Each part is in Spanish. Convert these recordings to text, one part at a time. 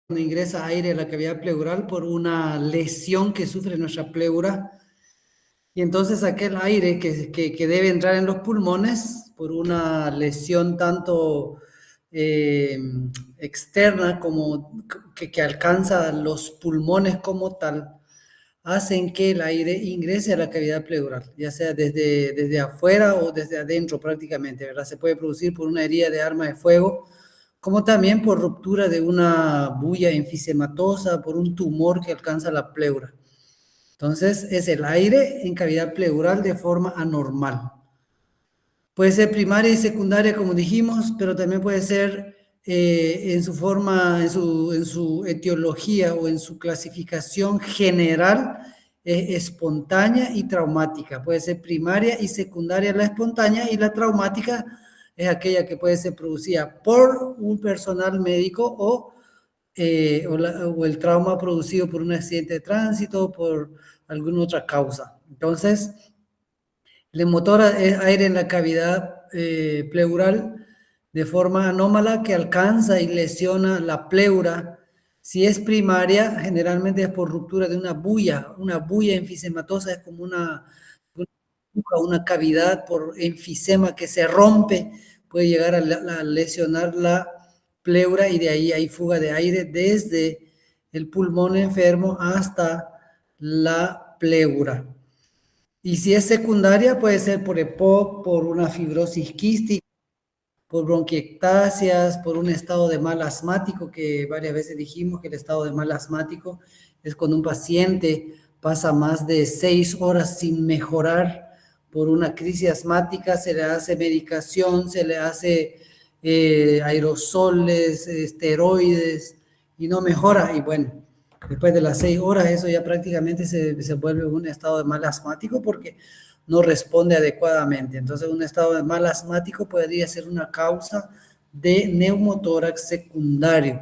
cuando ingresa aire a la cavidad pleural por una lesión que sufre nuestra pleura. Y entonces aquel aire que debe entrar en los pulmones por una lesión tanto externa como que alcanza los pulmones como tal, hacen que el aire ingrese a la cavidad pleural, ya sea desde afuera o desde adentro prácticamente, ¿verdad? Se puede producir por una herida de arma de fuego, como también por ruptura de una bulla enfisematosa, por un tumor que alcanza la pleura. Entonces, es el aire en cavidad pleural de forma anormal. Puede ser primaria y secundaria, como dijimos, pero también puede ser en su forma, en su etiología o en su clasificación general, espontánea y traumática. Puede ser primaria y secundaria la espontánea, y la traumática es aquella que puede ser producida por un personal médico o el trauma producido por un accidente de tránsito o por alguna otra causa. Entonces, el motor es aire en la cavidad pleural de forma anómala que alcanza y lesiona la pleura. Si es primaria, generalmente es por ruptura de una bulla. Una bulla enfisematosa es como una cavidad por enfisema que se rompe, puede llegar a lesionar la pleura, y de ahí hay fuga de aire desde el pulmón enfermo hasta la pleura. Y si es secundaria, puede ser por EPOC, por una fibrosis quística, por bronquiectasias, por un estado de mal asmático, que varias veces dijimos que el estado de mal asmático es cuando un paciente pasa más de 6 horas sin mejorar por una crisis asmática, se le hace medicación, se le hace aerosoles, esteroides, y no mejora. Y bueno, después de las 6 horas eso ya prácticamente se vuelve un estado de mal asmático porque no responde adecuadamente. Entonces, un estado de mal asmático podría ser una causa de neumotórax secundario.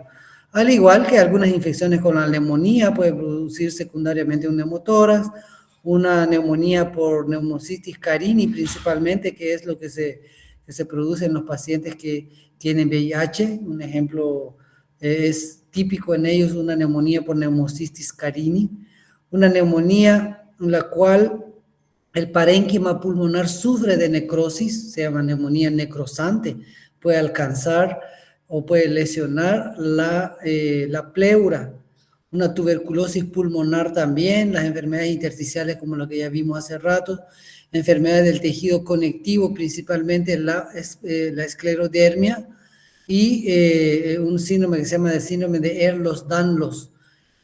Al igual que algunas infecciones con la neumonía, puede producir secundariamente un neumotórax, una neumonía por neumocistis carini principalmente, que es lo que se produce en los pacientes que tienen VIH. Un ejemplo es típico en ellos una neumonía por neumocistis carini, una neumonía en la cual el parénquima pulmonar sufre de necrosis, se llama neumonía necrosante, puede alcanzar o puede lesionar la pleura. Una tuberculosis pulmonar también, las enfermedades intersticiales como lo que ya vimos hace rato, enfermedades del tejido conectivo, principalmente la esclerodermia, y un síndrome que se llama el síndrome de Ehlers-Danlos,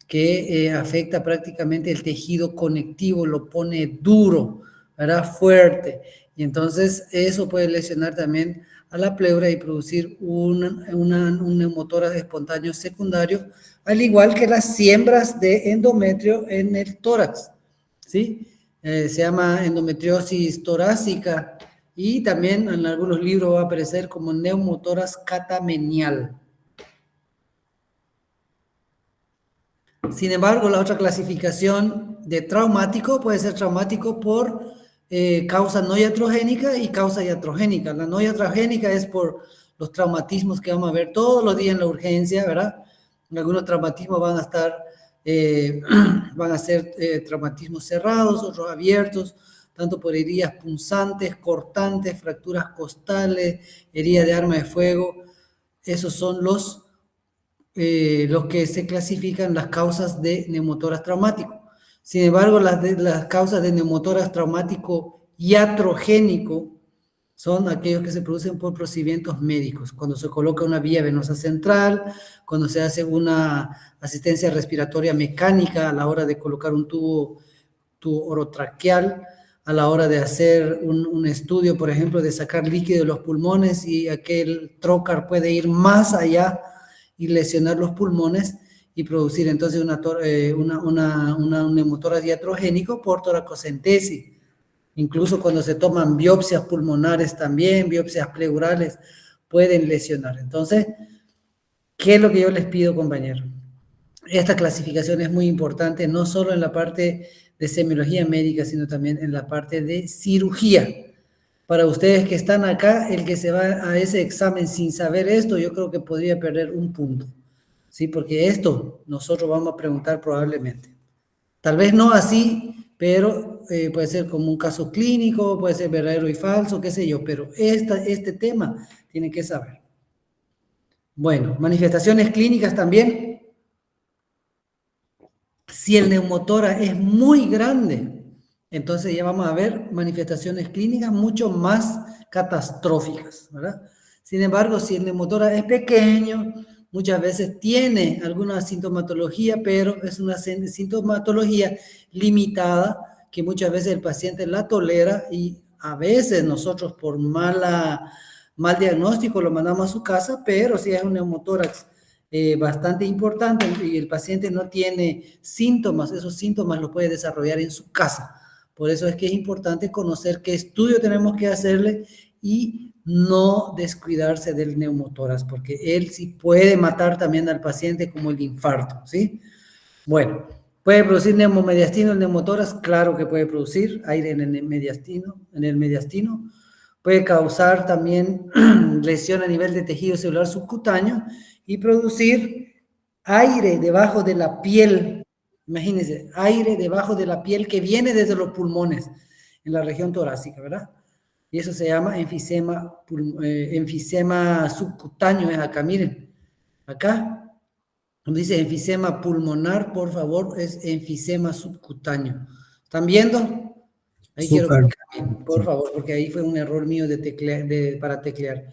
que afecta prácticamente el tejido conectivo, lo pone duro, ¿verdad? Fuerte. Y entonces eso puede lesionar también a la pleura y producir un neumotórax espontáneo secundario, al igual que las siembras de endometrio en el tórax, ¿sí? Se llama endometriosis torácica, y también en algunos libros va a aparecer como neumotórax catamenial. Sin embargo, la otra clasificación de traumático puede ser traumático por causa no iatrogénica y causa iatrogénica. La no iatrogénica es por los traumatismos que vamos a ver todos los días en la urgencia, ¿verdad? Algunos traumatismos van a estar, van a ser traumatismos cerrados, otros abiertos, tanto por heridas punzantes, cortantes, fracturas costales, heridas de arma de fuego. Esos son los que se clasifican las causas de neumotórax traumático. Sin embargo, las causas de neumotórax traumático iatrogénico son aquellos que se producen por procedimientos médicos, cuando se coloca una vía venosa central, cuando se hace una asistencia respiratoria mecánica a la hora de colocar un tubo orotraqueal, a la hora de hacer un estudio, por ejemplo, de sacar líquido de los pulmones, y aquel trocar puede ir más allá y lesionar los pulmones y producir entonces un neumotórax iatrogénico por toracocentesis. Incluso cuando se toman biopsias pulmonares también, biopsias pleurales, pueden lesionar. Entonces, ¿qué es lo que yo les pido, compañeros? Esta clasificación es muy importante, no solo en la parte de semiología médica, sino también en la parte de cirugía. Para ustedes que están acá, el que se va a ese examen sin saber esto, yo creo que podría perder un punto. ¿sí? Porque esto nosotros vamos a preguntar probablemente. Tal vez no así, pero puede ser como un caso clínico, puede ser verdadero y falso, qué sé yo, pero este tema tiene que saber. Bueno, manifestaciones clínicas también. Si el neumotórax es muy grande, entonces ya vamos a ver manifestaciones clínicas mucho más catastróficas, ¿verdad? Sin embargo, si el neumotórax es pequeño, muchas veces tiene alguna sintomatología, pero es una sintomatología limitada que muchas veces el paciente la tolera y a veces nosotros por mal diagnóstico lo mandamos a su casa, pero si es un neumotórax bastante importante y el paciente no tiene síntomas, esos síntomas los puede desarrollar en su casa. Por eso es que es importante conocer qué estudio tenemos que hacerle y no descuidarse del neumotórax, porque él sí puede matar también al paciente como el infarto, ¿sí? Bueno, ¿puede producir neumomediastino el neumotórax? Claro que puede producir aire en el mediastino. Puede causar también lesión a nivel de tejido celular subcutáneo y producir aire debajo de la piel. Imagínense, aire debajo de la piel que viene desde los pulmones en la región torácica, ¿verdad? Y eso se llama enfisema subcutáneo. Es acá, miren, acá cuando dice enfisema pulmonar, por favor, es enfisema subcutáneo. ¿Están viendo? Ahí quiero que Súper. cambien, por Sí. favor, porque ahí fue un error mío para teclear.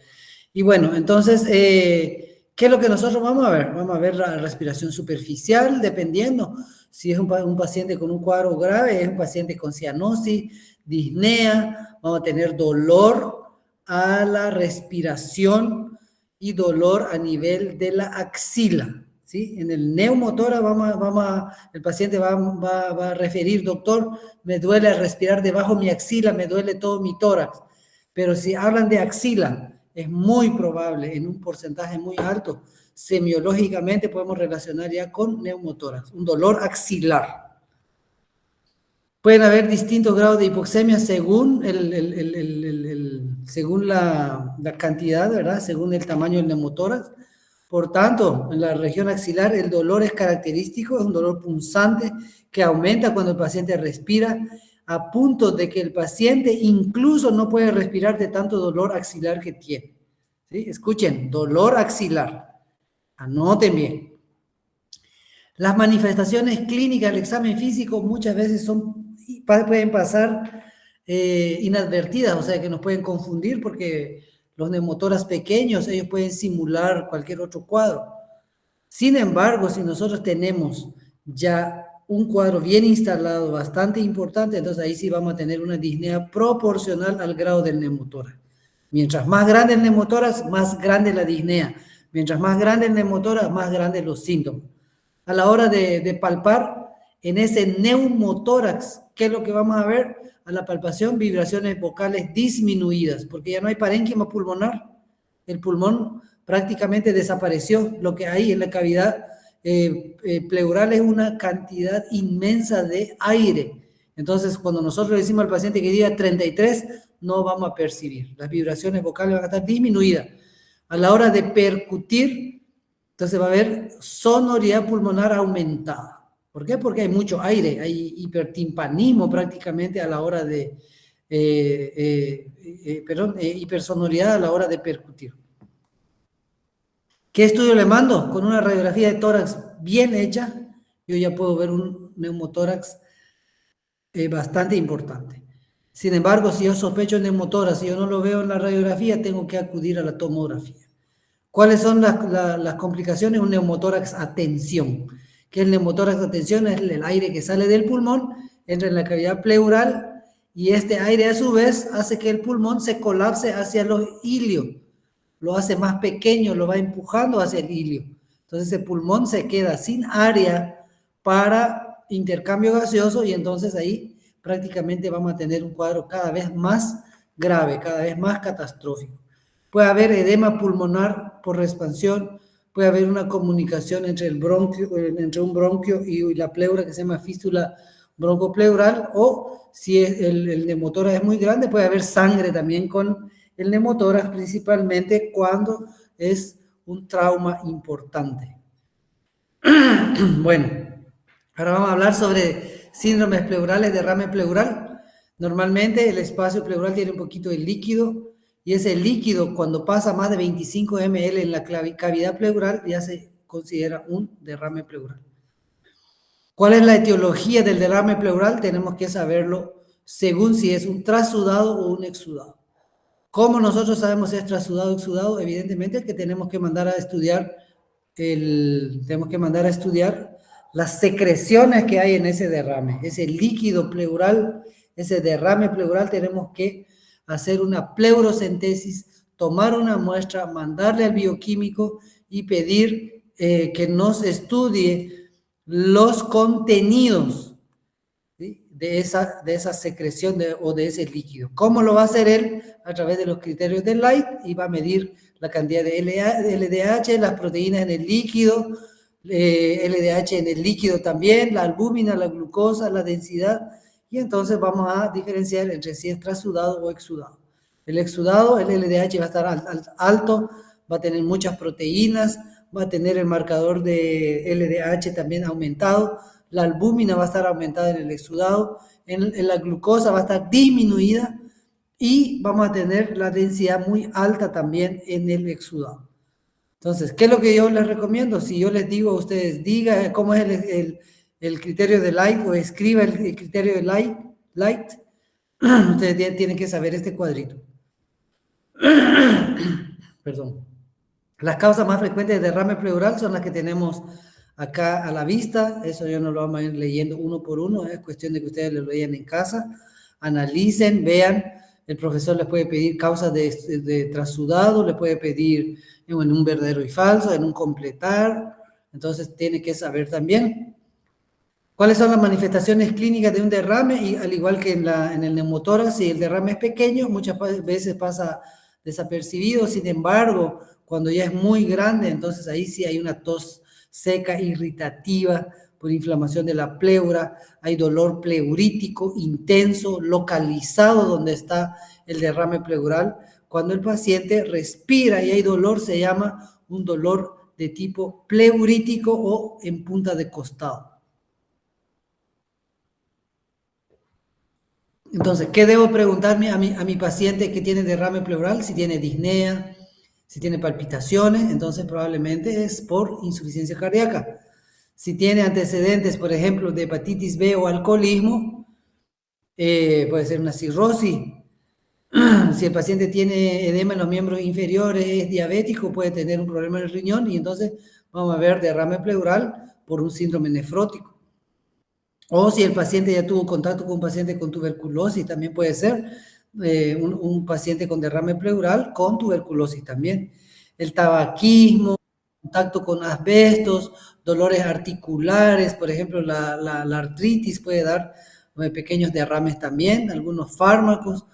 Y bueno, entonces, ¿qué es lo que nosotros vamos a ver? Vamos a ver la respiración superficial, dependiendo. Si es un paciente con un cuadro grave, es un paciente con cianosis, disnea, vamos a tener dolor a la respiración y dolor a nivel de la axila, ¿sí? En el neumotórax el paciente va a referir, doctor, me duele respirar debajo de mi axila, me duele todo mi tórax. Pero si hablan de axila, es muy probable, en un porcentaje muy alto, semiológicamente podemos relacionar ya con neumotórax, un dolor axilar. Pueden haber distintos grados de hipoxemia según, según la cantidad, ¿verdad? Según el tamaño del neumotórax. Por tanto, en la región axilar el dolor es característico, es un dolor punzante que aumenta cuando el paciente respira, a punto de que el paciente incluso no puede respirar de tanto dolor axilar que tiene. ¿Sí? Escuchen, dolor axilar. Anoten bien. Las manifestaciones clínicas del examen físico muchas veces pueden pasar inadvertidas, o sea que nos pueden confundir porque los neumotórax pequeños, ellos pueden simular cualquier otro cuadro. Sin embargo, si nosotros tenemos ya un cuadro bien instalado, bastante importante, entonces ahí sí vamos a tener una disnea proporcional al grado del neumotórax. Mientras más grande el neumotórax, más grande la disnea. Mientras más grande el neumotórax, más grandes los síntomas. A la hora de palpar en ese neumotórax, ¿qué es lo que vamos a ver? A la palpación, vibraciones vocales disminuidas, porque ya no hay parénquima pulmonar. El pulmón prácticamente desapareció. Lo que hay en la cavidad pleural es una cantidad inmensa de aire. Entonces, cuando nosotros le decimos al paciente que diga 33, no vamos a percibir. Las vibraciones vocales van a estar disminuidas. A la hora de percutir, entonces va a haber sonoridad pulmonar aumentada. ¿Por qué? Porque hay mucho aire, hay hipertimpanismo prácticamente a la hora de, hipersonoridad a la hora de percutir. ¿Qué estudio le mando? Con una radiografía de tórax bien hecha, yo ya puedo ver un neumotórax bastante importante. Sin embargo, si yo sospecho neumotórax y yo no lo veo en la radiografía, tengo que acudir a la tomografía. ¿Cuáles son las complicaciones? Un neumotórax a tensión. ¿Qué es el neumotórax a tensión? Es el aire que sale del pulmón, entra en la cavidad pleural y este aire a su vez hace que el pulmón se colapse hacia los ilios. Lo hace más pequeño, lo va empujando hacia el ilio. Entonces el pulmón se queda sin área para intercambio gaseoso y entonces ahí prácticamente vamos a tener un cuadro cada vez más grave, cada vez más catastrófico. Puede haber edema pulmonar por expansión, puede haber una comunicación entre entre un bronquio y la pleura que se llama fístula broncopleural, o si el neumotórax es muy grande, puede haber sangre también con el neumotórax, principalmente cuando es un trauma importante. Bueno, ahora vamos a hablar sobre síndromes pleurales, derrame pleural. Normalmente el espacio pleural tiene un poquito de líquido y ese líquido cuando pasa más de 25 ml en la cavidad pleural ya se considera un derrame pleural. ¿Cuál es la etiología del derrame pleural? Tenemos que saberlo según si es un trasudado o un exudado. ¿Cómo nosotros sabemos si es trasudado o exudado? Evidentemente que tenemos que mandar a estudiar las secreciones que hay en ese derrame, ese líquido pleural, ese derrame pleural. Tenemos que hacer una pleurocentesis, tomar una muestra, mandarle al bioquímico y pedir que nos estudie los contenidos, ¿sí?, de esa secreción o de ese líquido. ¿Cómo lo va a hacer él? A través de los criterios de Light, y va a medir la cantidad de LDH, las proteínas en el líquido, LDH en el líquido también, la albúmina, la glucosa, la densidad, y entonces vamos a diferenciar entre si es trasudado o exudado. El exudado, el LDH va a estar alto, va a tener muchas proteínas, va a tener el marcador de LDH también aumentado, la albúmina va a estar aumentada en el exudado, en la glucosa va a estar disminuida y vamos a tener la densidad muy alta también en el exudado. Entonces, ¿qué es lo que yo les recomiendo? Si yo les digo a ustedes, diga cómo es el criterio de Light o escriba el criterio de Light, ustedes tienen que saber este cuadrito. Perdón. Las causas más frecuentes de derrame pleural son las que tenemos acá a la vista. Eso yo no lo vamos a ir leyendo uno por uno, es cuestión de que ustedes lo lean en casa, analicen, vean. El profesor les puede pedir causas de trasudado, le puede pedir en un verdadero y falso, en un completar. Entonces tiene que saber también cuáles son las manifestaciones clínicas de un derrame, y al igual que en el neumotórax, si el derrame es pequeño, muchas veces pasa desapercibido. Sin embargo, cuando ya es muy grande, entonces ahí sí hay una tos seca, irritativa, por inflamación de la pleura, hay dolor pleurítico intenso, localizado donde está el derrame pleural. Cuando el paciente respira y hay dolor, se llama un dolor de tipo pleurítico o en punta de costado. Entonces, ¿qué debo preguntarme a mi paciente que tiene derrame pleural? Si tiene disnea, si tiene palpitaciones, entonces probablemente es por insuficiencia cardíaca. Si tiene antecedentes, por ejemplo, de hepatitis B o alcoholismo, puede ser una cirrosis. Si el paciente tiene edema en los miembros inferiores, es diabético, puede tener un problema en el riñón, y entonces vamos a ver derrame pleural por un síndrome nefrótico. O si el paciente ya tuvo contacto con un paciente con tuberculosis, también puede ser un paciente con derrame pleural con tuberculosis también. El tabaquismo, contacto con asbestos, dolores articulares, por ejemplo, la artritis puede dar pequeños derrames también, algunos fármacos,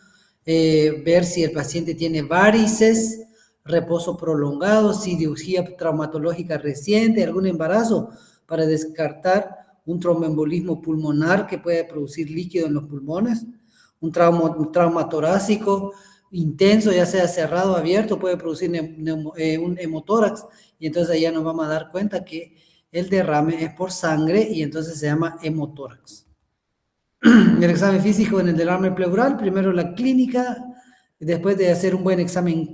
ver si el paciente tiene varices, reposo prolongado, cirugía traumatológica reciente, algún embarazo, para descartar un tromboembolismo pulmonar que puede producir líquido en los pulmones, un trauma torácico intenso, ya sea cerrado o abierto, puede producir un hemotórax, y entonces ya nos vamos a dar cuenta que el derrame es por sangre y entonces se llama hemotórax. El examen físico en el derrame pleural, primero la clínica, después de hacer un buen examen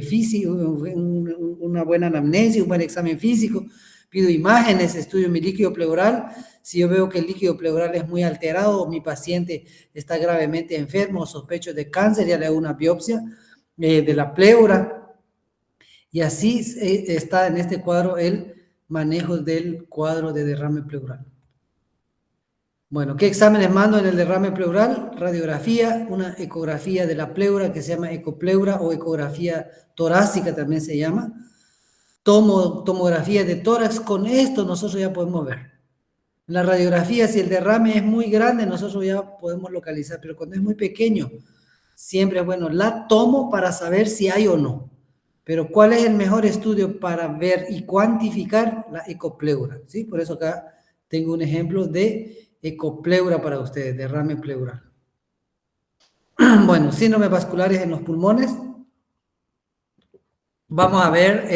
físico, una buena anamnesis, un buen examen físico, pido imágenes, estudio mi líquido pleural. Si yo veo que el líquido pleural es muy alterado o mi paciente está gravemente enfermo o sospecho de cáncer, ya le hago una biopsia de la pleura. Y así está en este cuadro el manejo del cuadro de derrame pleural. Bueno, ¿qué exámenes mando en el derrame pleural? Radiografía, una ecografía de la pleura que se llama ecopleura o ecografía torácica también se llama. Tomografía de tórax. Con esto nosotros ya podemos ver. En la radiografía, si el derrame es muy grande, nosotros ya podemos localizar, pero cuando es muy pequeño, siempre, bueno, la tomo para saber si hay o no. Pero ¿cuál es el mejor estudio para ver y cuantificar? La ecopleura, ¿sí? Por eso acá tengo un ejemplo de ecopleura para ustedes, derrame pleural. Bueno, síndromes vasculares en los pulmones. Vamos a ver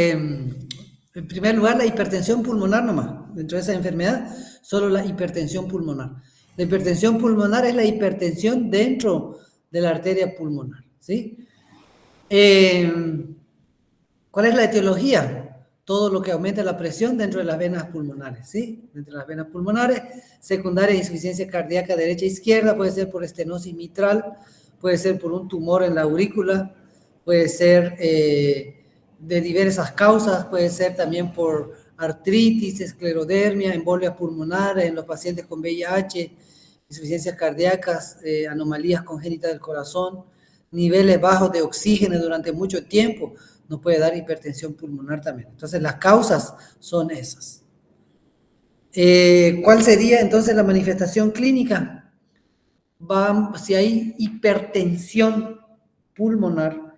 En primer lugar, la hipertensión pulmonar nomás. Dentro de esa enfermedad, solo la hipertensión pulmonar. La hipertensión pulmonar es la hipertensión dentro de la arteria pulmonar, ¿sí? ¿Cuál es la etiología? Todo lo que aumenta la presión dentro de las venas pulmonares, ¿sí? Dentro de las venas pulmonares, secundaria insuficiencia cardíaca derecha e izquierda, puede ser por estenosis mitral, puede ser por un tumor en la aurícula, puede ser de diversas causas, puede ser también por artritis, esclerodermia, embolia pulmonar en los pacientes con VIH, insuficiencias cardíacas, anomalías congénitas del corazón, niveles bajos de oxígeno durante mucho tiempo, nos puede dar hipertensión pulmonar también. Entonces, las causas son esas. ¿Cuál sería entonces la manifestación clínica? Si hay hipertensión pulmonar,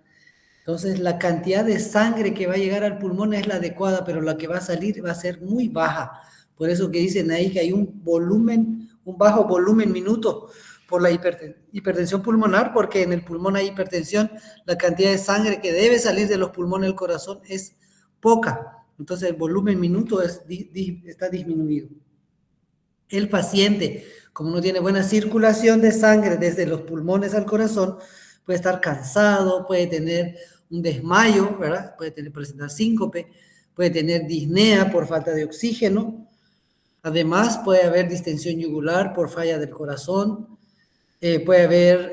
entonces la cantidad de sangre que va a llegar al pulmón es la adecuada, pero la que va a salir va a ser muy baja. Por eso que dicen ahí que hay un bajo volumen minuto por la hipertensión pulmonar, porque en el pulmón hay hipertensión, la cantidad de sangre que debe salir de los pulmones del corazón es poca. Entonces el volumen minuto está disminuido. El paciente, como no tiene buena circulación de sangre desde los pulmones al corazón, puede estar cansado, puede tener un desmayo, ¿verdad? Puede presentar síncope, puede tener disnea por falta de oxígeno. Además, puede haber distensión yugular por falla del corazón, puede haber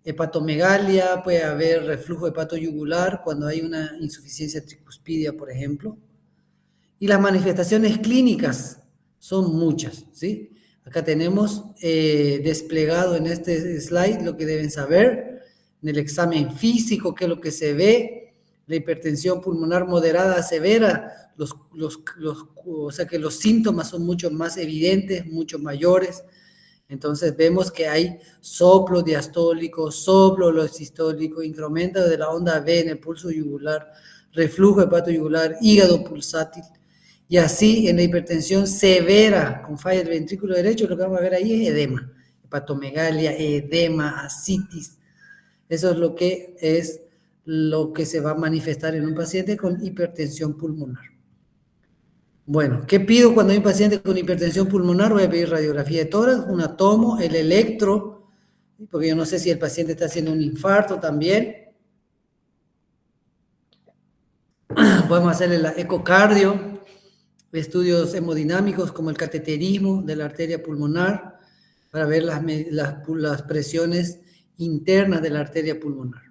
hepatomegalia, puede haber reflujo hepatoyugular cuando hay una insuficiencia tricuspidia, por ejemplo. Y las manifestaciones clínicas son muchas, ¿sí? Acá tenemos desplegado en este slide lo que deben saber, en el examen físico, qué es lo que se ve, la hipertensión pulmonar moderada a severa, o sea que los síntomas son mucho más evidentes, mucho mayores. Entonces vemos que hay soplo diastólico, soplo sistólico, incremento de la onda V en el pulso yugular, reflujo hepatoyugular, hígado pulsátil. Y así en la hipertensión severa con falla del ventrículo derecho, lo que vamos a ver ahí es edema, hepatomegalia, edema, ascitis. Eso es lo que se va a manifestar en un paciente con hipertensión pulmonar. Bueno, ¿qué pido cuando hay un paciente con hipertensión pulmonar? Voy a pedir radiografía de tórax, una tomo, el electro, porque yo no sé si el paciente está haciendo un infarto también. Podemos hacerle la ecocardio, estudios hemodinámicos como el cateterismo de la arteria pulmonar para ver las presiones internas de la arteria pulmonar.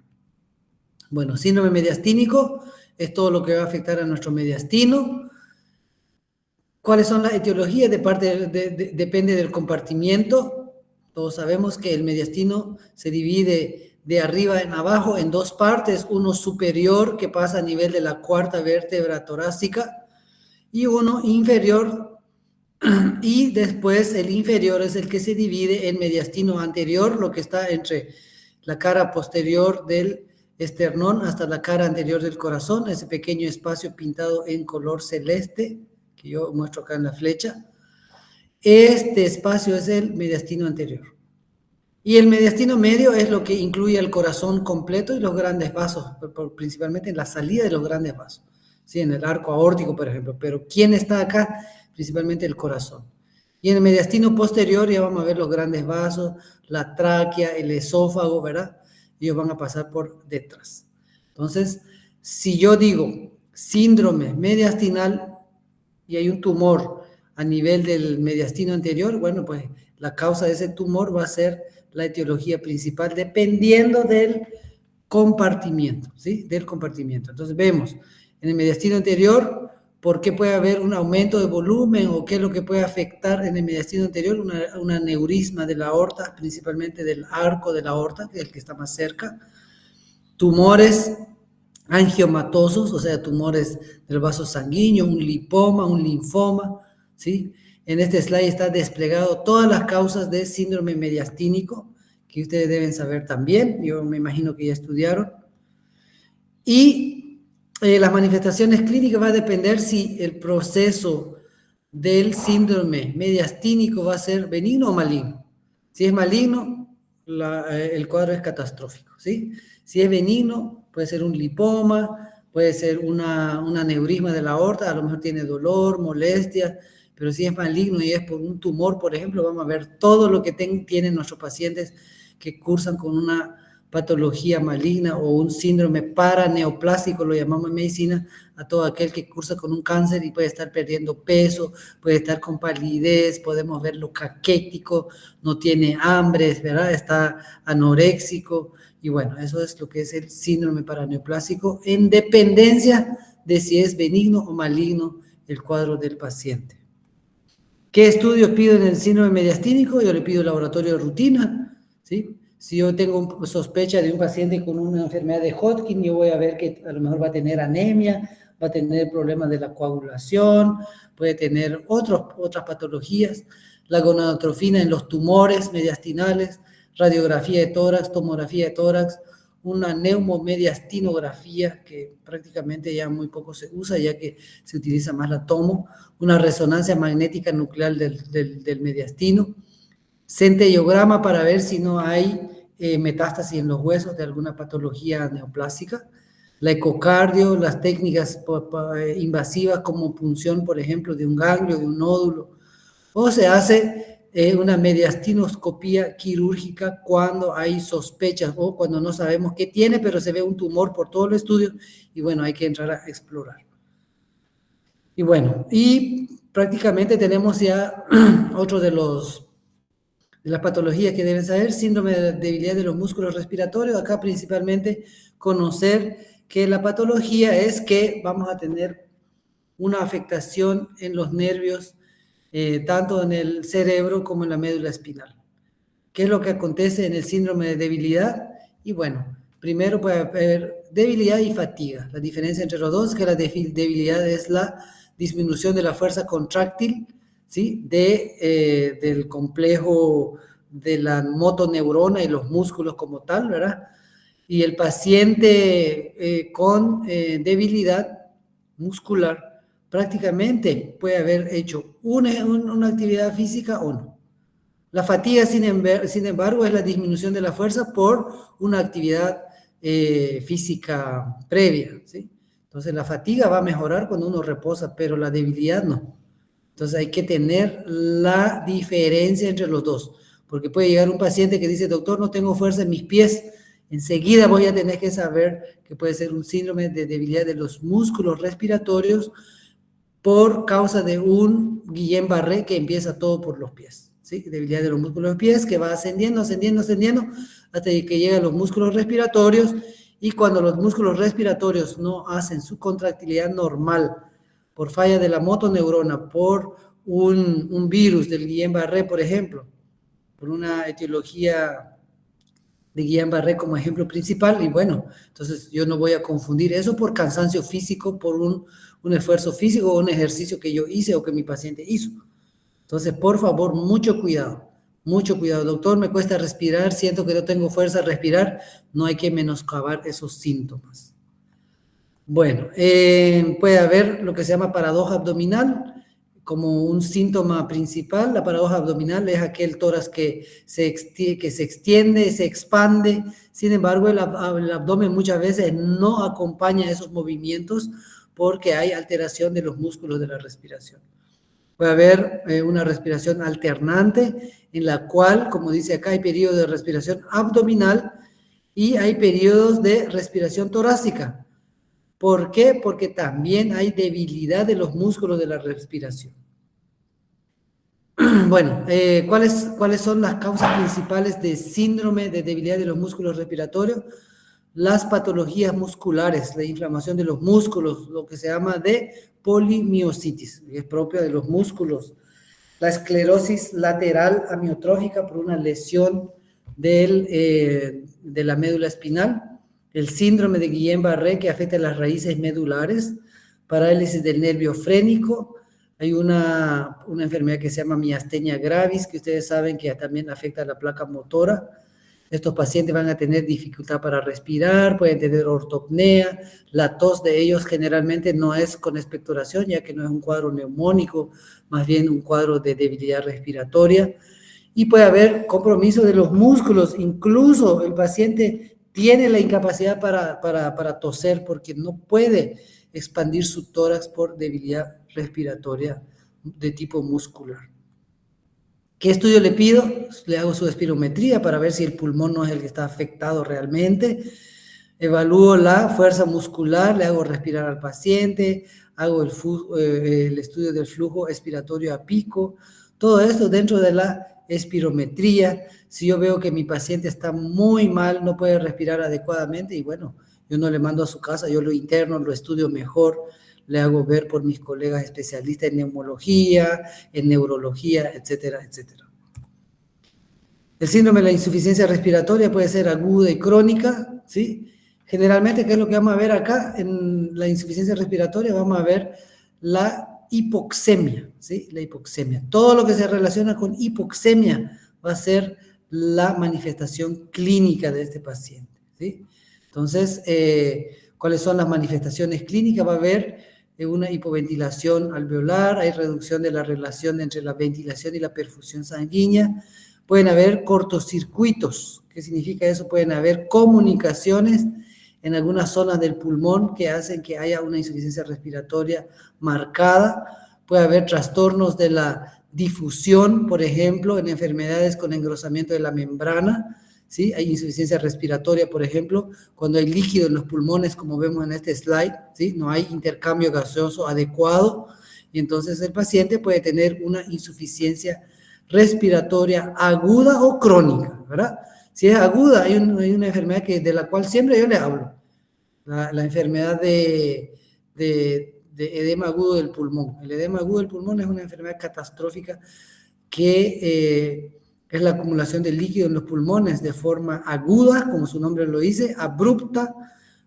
Bueno, síndrome mediastínico es todo lo que va a afectar a nuestro mediastino. ¿Cuáles son las etiologías? Depende del compartimiento. Todos sabemos que el mediastino se divide de arriba en abajo en dos partes, uno superior que pasa a nivel de la cuarta vértebra torácica y uno inferior, y después el inferior es el que se divide en mediastino anterior, lo que está entre la cara posterior del esternón hasta la cara anterior del corazón, ese pequeño espacio pintado en color celeste, que yo muestro acá en la flecha. Este espacio es el mediastino anterior. Y el mediastino medio es lo que incluye el corazón completo y los grandes vasos, principalmente en la salida de los grandes vasos, ¿sí? En el arco aórtico, por ejemplo. Pero ¿quién está acá? Principalmente el corazón. Y en el mediastino posterior ya vamos a ver los grandes vasos, la tráquea, el esófago, ¿verdad? Ellos van a pasar por detrás. Entonces, si yo digo síndrome mediastinal y hay un tumor a nivel del mediastino anterior, bueno, pues la causa de ese tumor va a ser la etiología principal dependiendo del compartimiento, ¿sí? Del compartimiento. Entonces vemos en el mediastino anterior por qué puede haber un aumento de volumen o qué es lo que puede afectar en el mediastino anterior, un aneurisma de la aorta, principalmente del arco de la aorta, que es el que está más cerca, tumores angiomatosos, o sea, tumores del vaso sanguíneo, un lipoma, un linfoma, ¿sí? En este slide está desplegado todas las causas de síndrome mediastínico, que ustedes deben saber también, yo me imagino que ya estudiaron. Y las manifestaciones clínicas va a depender si el proceso del síndrome mediastínico va a ser benigno o maligno. Si es maligno, el cuadro es catastrófico, ¿sí? Si es benigno, puede ser un lipoma, puede ser un aneurisma de la aorta, a lo mejor tiene dolor, molestia, pero si es maligno y es por un tumor, por ejemplo, vamos a ver todo lo que tienen nuestros pacientes que cursan con una patología maligna o un síndrome paraneoplásico, lo llamamos en medicina, a todo aquel que cursa con un cáncer y puede estar perdiendo peso, puede estar con palidez, podemos verlo caquético, no tiene hambre, ¿verdad? Está anoréxico, y bueno, eso es lo que es el síndrome paraneoplásico, en dependencia de si es benigno o maligno el cuadro del paciente. ¿Qué estudios pido en el síndrome mediastínico? Yo le pido laboratorio de rutina, ¿sí? Si yo tengo sospecha de un paciente con una enfermedad de Hodgkin, yo voy a ver que a lo mejor va a tener anemia, va a tener problemas de la coagulación, puede tener otras patologías, la gonadotrofina en los tumores mediastinales, radiografía de tórax, tomografía de tórax, una neumomediastinografía que prácticamente ya muy poco se usa, ya que se utiliza más la tomo, una resonancia magnética nuclear del mediastino, centellograma para ver si no hay metástasis en los huesos de alguna patología neoplásica, la ecocardio, las técnicas invasivas como punción, por ejemplo, de un ganglio, de un nódulo, o se hace una mediastinoscopía quirúrgica cuando hay sospechas o cuando no sabemos qué tiene, pero se ve un tumor por todo el estudio y bueno, hay que entrar a explorar. Y bueno, y prácticamente tenemos ya otro de las patologías que deben saber, síndrome de debilidad de los músculos respiratorios, acá principalmente conocer que la patología es que vamos a tener una afectación en los nervios, tanto en el cerebro como en la médula espinal. ¿Qué es lo que acontece en el síndrome de debilidad? Y bueno, primero puede haber debilidad y fatiga. La diferencia entre los dos es que la debilidad es la disminución de la fuerza contráctil, ¿sí? Del complejo de la motoneurona y los músculos como tal, ¿verdad? Y el paciente con debilidad muscular prácticamente puede haber hecho una actividad física o no. La fatiga, sin embargo, es la disminución de la fuerza por una actividad física previa, ¿sí? Entonces, la fatiga va a mejorar cuando uno reposa, pero la debilidad no. Entonces, hay que tener la diferencia entre los dos, porque puede llegar un paciente que dice, doctor, no tengo fuerza en mis pies. Enseguida voy a tener que saber que puede ser un síndrome de debilidad de los músculos respiratorios por causa de un Guillain-Barré que empieza todo por los pies, ¿sí? Debilidad de los músculos de los pies que va ascendiendo hasta que llega a los músculos respiratorios, y cuando los músculos respiratorios no hacen su contractilidad normal por falla de la motoneurona, por un virus del Guillain-Barré, por ejemplo, por una etiología de Guillain-Barré como ejemplo principal, y bueno, entonces yo no voy a confundir eso por cansancio físico, por un esfuerzo físico o un ejercicio que yo hice o que mi paciente hizo. Entonces, por favor, mucho cuidado, doctor, me cuesta respirar, siento que no tengo fuerza a respirar, no hay que menoscabar esos síntomas. Bueno, puede haber lo que se llama paradoja abdominal como un síntoma principal. La paradoja abdominal es aquel tórax que se extiende, se expande. Sin embargo, el abdomen muchas veces no acompaña esos movimientos porque hay alteración de los músculos de la respiración. Puede haber una respiración alternante en la cual, como dice acá, hay periodos de respiración abdominal y hay periodos de respiración torácica. ¿Por qué? Porque también hay debilidad de los músculos de la respiración. Bueno, ¿cuáles son las causas principales de síndrome de debilidad de los músculos respiratorios? Las patologías musculares, la inflamación de los músculos, lo que se llama de polimiositis, que es propia de los músculos. La esclerosis lateral amiotrófica por una lesión de la médula espinal. El síndrome de Guillain-Barré que afecta las raíces medulares, parálisis del nervio frénico. Hay una enfermedad que se llama miastenia gravis, que ustedes saben que también afecta a la placa motora. Estos pacientes van a tener dificultad para respirar, pueden tener ortopnea, la tos de ellos generalmente no es con expectoración, ya que no es un cuadro neumónico, más bien un cuadro de debilidad respiratoria. Y puede haber compromiso de los músculos, incluso el paciente tiene la incapacidad para toser porque no puede expandir su tórax por debilidad respiratoria de tipo muscular. ¿Qué estudio le pido? Le hago su espirometría para ver si el pulmón no es el que está afectado realmente. Evalúo la fuerza muscular, le hago respirar al paciente, hago el estudio del flujo expiratorio a pico. Todo esto dentro de la espirometría. Si yo veo que mi paciente está muy mal, no puede respirar adecuadamente, y bueno, yo no le mando a su casa, yo lo interno, lo estudio mejor, le hago ver por mis colegas especialistas en neumología, en neurología, etcétera, etcétera. El síndrome de la insuficiencia respiratoria puede ser aguda y crónica, ¿sí? Generalmente, ¿qué es lo que vamos a ver acá? En la insuficiencia respiratoria vamos a ver la hipoxemia, ¿sí? La hipoxemia. Todo lo que se relaciona con hipoxemia va a ser la manifestación clínica de este paciente, ¿sí? Entonces, ¿cuáles son las manifestaciones clínicas? Va a haber una hipoventilación alveolar, hay reducción de la relación entre la ventilación y la perfusión sanguínea, pueden haber cortocircuitos. ¿Qué significa eso? Pueden haber comunicaciones en algunas zonas del pulmón que hacen que haya una insuficiencia respiratoria marcada. Puede haber trastornos de la difusión, por ejemplo, en enfermedades con engrosamiento de la membrana, ¿sí? Hay insuficiencia respiratoria, por ejemplo, cuando hay líquido en los pulmones, como vemos en este slide, ¿sí? No hay intercambio gaseoso adecuado, y entonces el paciente puede tener una insuficiencia respiratoria aguda o crónica, ¿verdad? Si es aguda, hay una enfermedad de la cual siempre yo le hablo, la enfermedad de edema agudo del pulmón. El edema agudo del pulmón es una enfermedad catastrófica que es la acumulación de líquido en los pulmones de forma aguda, como su nombre lo dice, abrupta,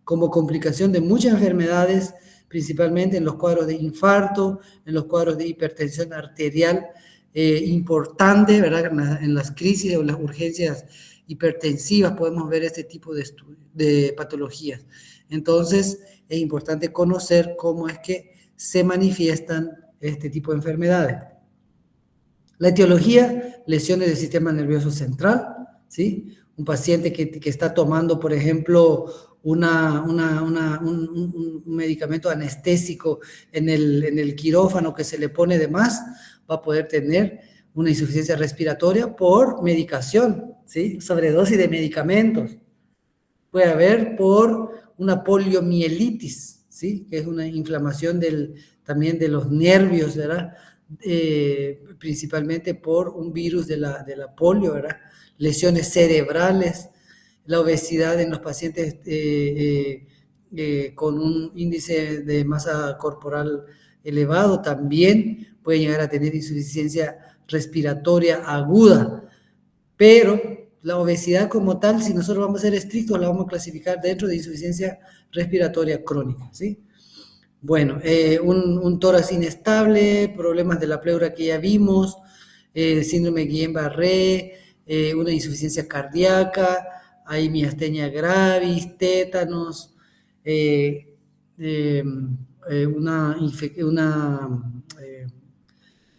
como complicación de muchas enfermedades, principalmente en los cuadros de infarto, en los cuadros de hipertensión arterial, importante, ¿verdad? En las crisis o las urgencias hipertensivas podemos ver este tipo de patologías. Entonces, es importante conocer cómo es que se manifiestan este tipo de enfermedades. La etiología, lesiones del sistema nervioso central, ¿sí? Un paciente que está tomando, por ejemplo, un medicamento anestésico en el quirófano que se le pone de más, va a poder tener una insuficiencia respiratoria por medicación, ¿sí? Sobredosis de medicamentos. Puede haber por una poliomielitis, ¿sí? Que es una inflamación también de los nervios, ¿verdad? Principalmente por un virus de la polio, ¿verdad? Lesiones cerebrales, la obesidad en los pacientes con un índice de masa corporal elevado también puede llegar a tener insuficiencia respiratoria aguda, pero la obesidad como tal, si nosotros vamos a ser estrictos, la vamos a clasificar dentro de insuficiencia respiratoria crónica, ¿sí? Bueno, un tórax inestable, problemas de la pleura que ya vimos, síndrome de Guillain-Barré, una insuficiencia cardíaca, hay miastenia gravis, tétanos,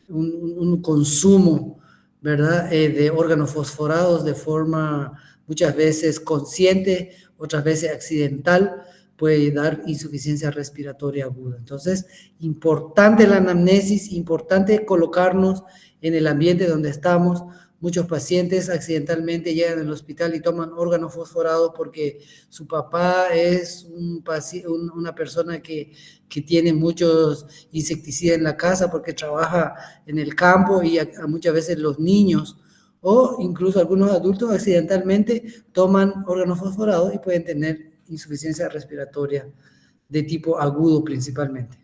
un consumo, ¿verdad? De órganos fosforados de forma muchas veces consciente, otras veces accidental, puede dar insuficiencia respiratoria aguda. Entonces, importante la anamnesis, importante colocarnos en el ambiente donde estamos. Muchos pacientes accidentalmente llegan al hospital y toman órganos fosforados porque su papá es una persona que tiene muchos insecticidas en la casa porque trabaja en el campo, y muchas veces los niños o incluso algunos adultos accidentalmente toman órganos fosforados y pueden tener insuficiencia respiratoria de tipo agudo principalmente.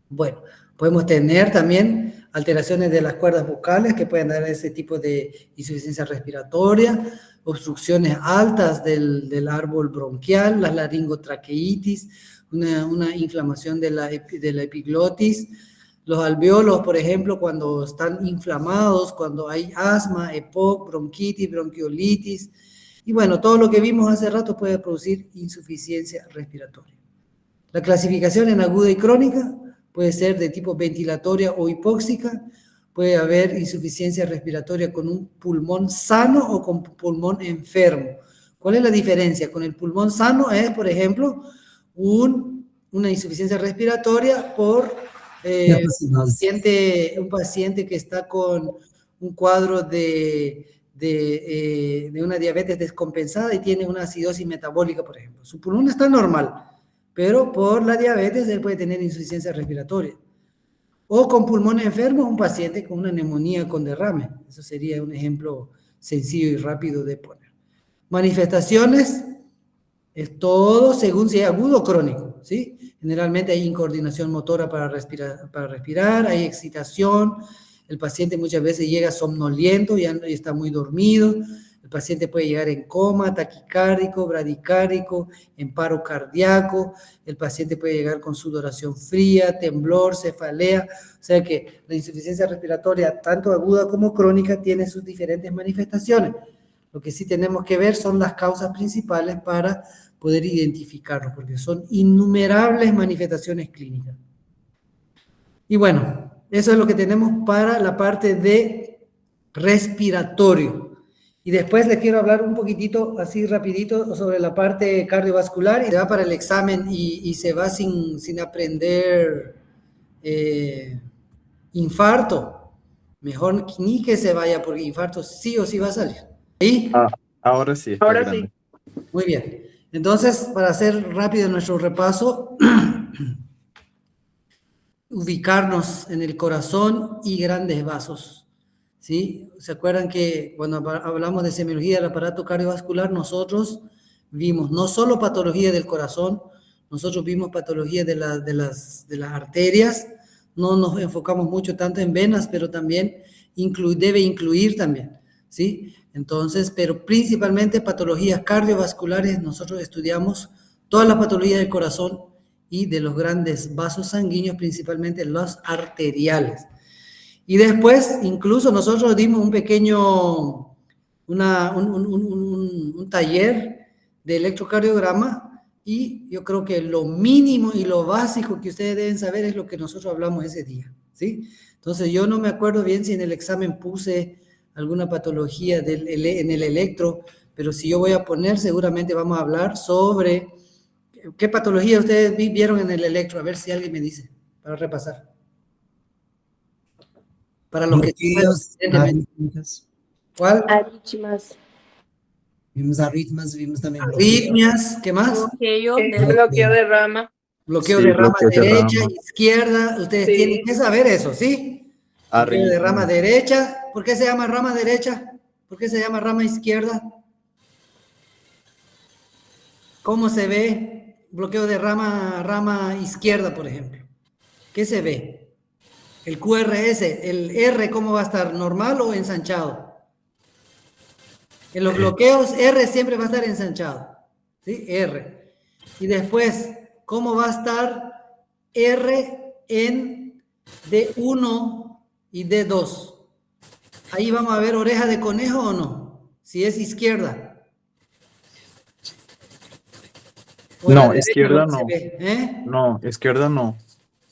Bueno, podemos tener también alteraciones de las cuerdas vocales que pueden dar ese tipo de insuficiencia respiratoria, obstrucciones altas del árbol bronquial, la laringotraqueitis, una inflamación de la epiglotis, los alveolos, por ejemplo, cuando están inflamados, cuando hay asma, EPOC, bronquitis, bronquiolitis, y bueno, todo lo que vimos hace rato puede producir insuficiencia respiratoria. La clasificación en aguda y crónica puede ser de tipo ventilatoria o hipóxica, puede haber insuficiencia respiratoria con un pulmón sano o con pulmón enfermo. ¿Cuál es la diferencia? Con el pulmón sano es, por ejemplo, una insuficiencia respiratoria por un paciente que está con un cuadro de una diabetes descompensada y tiene una acidosis metabólica, por ejemplo. Su pulmón está normal, pero por la diabetes él puede tener insuficiencia respiratoria. O con pulmón enfermo, un paciente con una neumonía con derrame. Eso sería un ejemplo sencillo y rápido de poner. Manifestaciones, es todo según si es agudo o crónico, ¿sí? Generalmente hay incoordinación motora para respirar, hay excitación, el paciente muchas veces llega somnoliento, ya está muy dormido, el paciente puede llegar en coma, taquicárdico, bradicárdico, en paro cardíaco, el paciente puede llegar con sudoración fría, temblor, cefalea, o sea que la insuficiencia respiratoria, tanto aguda como crónica, tiene sus diferentes manifestaciones. Lo que sí tenemos que ver son las causas principales para poder identificarlo, porque son innumerables manifestaciones clínicas. Y bueno, eso es lo que tenemos para la parte de respiratorio. Y después les quiero hablar un poquitito, así rapidito, sobre la parte cardiovascular, y se va para el examen y se va sin aprender infarto. Mejor ni que se vaya, porque infarto sí o sí va a salir. ¿Sí? Ahora sí, está grande. Muy bien. Entonces, para hacer rápido nuestro repaso, ubicarnos en el corazón y grandes vasos, ¿sí? ¿Se acuerdan que cuando hablamos de semiología del aparato cardiovascular, nosotros vimos no solo patología del corazón, nosotros vimos patología de las arterias, no nos enfocamos mucho tanto en venas, pero también debe incluir también, ¿sí? Entonces, pero principalmente patologías cardiovasculares, nosotros estudiamos todas las patologías del corazón y de los grandes vasos sanguíneos, principalmente los arteriales. Y después, incluso nosotros dimos un pequeño, un taller de electrocardiograma, y yo creo que lo mínimo y lo básico que ustedes deben saber es lo que nosotros hablamos ese día, ¿sí? Entonces yo no me acuerdo bien si en el examen puse alguna patología en el electro, pero si yo voy a poner, seguramente vamos a hablar sobre qué patología ustedes vieron en el electro, a ver si alguien me dice, para repasar. Para los bloqueos, que... arritmias. ¿Cuál? Arritmias. Vimos arritmias, vimos también Arritmias, ¿qué más? Bloqueo de rama. Bloqueo Sí, de rama bloqueo de derecha, rama. izquierda, ustedes tienen que saber eso, ¿sí? Bloqueo de rama derecha, ¿por qué se llama rama derecha? ¿Por qué se llama rama izquierda? ¿Cómo se ve bloqueo de rama izquierda, por ejemplo? ¿Qué se ve? El QRS, el R, ¿cómo va a estar? ¿Normal o ensanchado? En los bloqueos, R siempre va a estar ensanchado, ¿sí? R. Y después, ¿cómo va a estar R en D1 y D2? Ahí vamos a ver oreja de conejo o no, si es izquierda. No, izquierda no. No, izquierda no.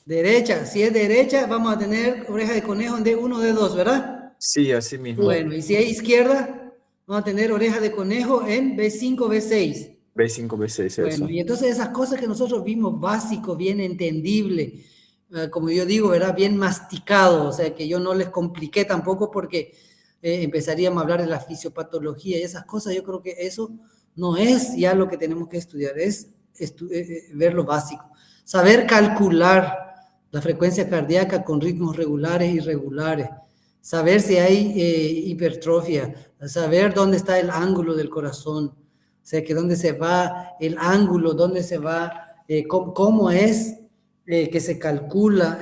Derecha, si es derecha, vamos a tener oreja de conejo en D1 o D2, ¿verdad? Sí, así mismo. Bueno, y si es izquierda, vamos a tener oreja de conejo en B5, B6. B5, B6, eso. Bueno, y entonces esas cosas que nosotros vimos básico, bien entendible, como yo digo, ¿verdad? Bien masticado, o sea, que yo no les compliqué tampoco porque empezaríamos a hablar de la fisiopatología y esas cosas. Yo creo que eso no es ya lo que tenemos que estudiar, es ver lo básico. Saber calcular la frecuencia cardíaca con ritmos regulares e irregulares, saber si hay hipertrofia, saber dónde está el ángulo del corazón, o sea, que dónde se va el ángulo, dónde se va, cómo es que se calcula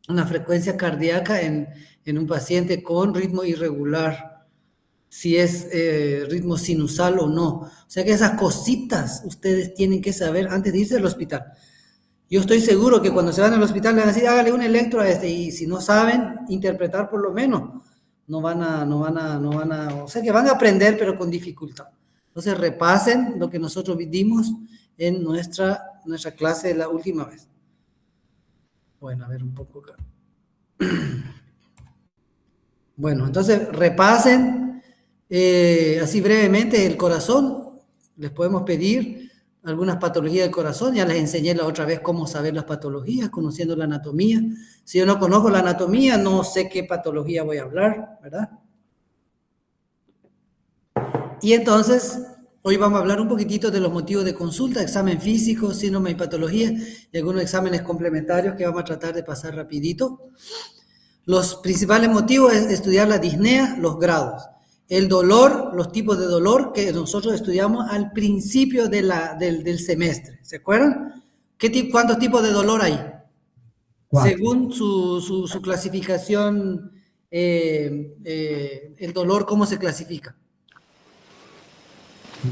una frecuencia cardíaca en un paciente con ritmo irregular, si es ritmo sinusal o no. O sea que esas cositas ustedes tienen que saber antes de irse al hospital. Yo estoy seguro que cuando se van al hospital le van a decir, hágale un electro a este, y si no saben interpretar por lo menos, no van a, o sea que van a aprender pero con dificultad. Entonces repasen lo que nosotros dimos en nuestra clase de la última vez. Bueno, a ver un poco acá. Bueno, entonces repasen Así brevemente, el corazón, les podemos pedir algunas patologías del corazón, ya les enseñé la otra vez cómo saber las patologías, conociendo la anatomía. Si yo no conozco la anatomía, no sé qué patología voy a hablar, ¿verdad? Y entonces, hoy vamos a hablar un poquitito de los motivos de consulta, examen físico, síndrome y patología, y algunos exámenes complementarios que vamos a tratar de pasar rapidito. Los principales motivos es estudiar la disnea, los grados. El dolor, los tipos de dolor que nosotros estudiamos al principio del semestre. ¿Se acuerdan? ¿Cuántos tipos de dolor hay? 4. Según su clasificación, el dolor, ¿cómo se clasifica?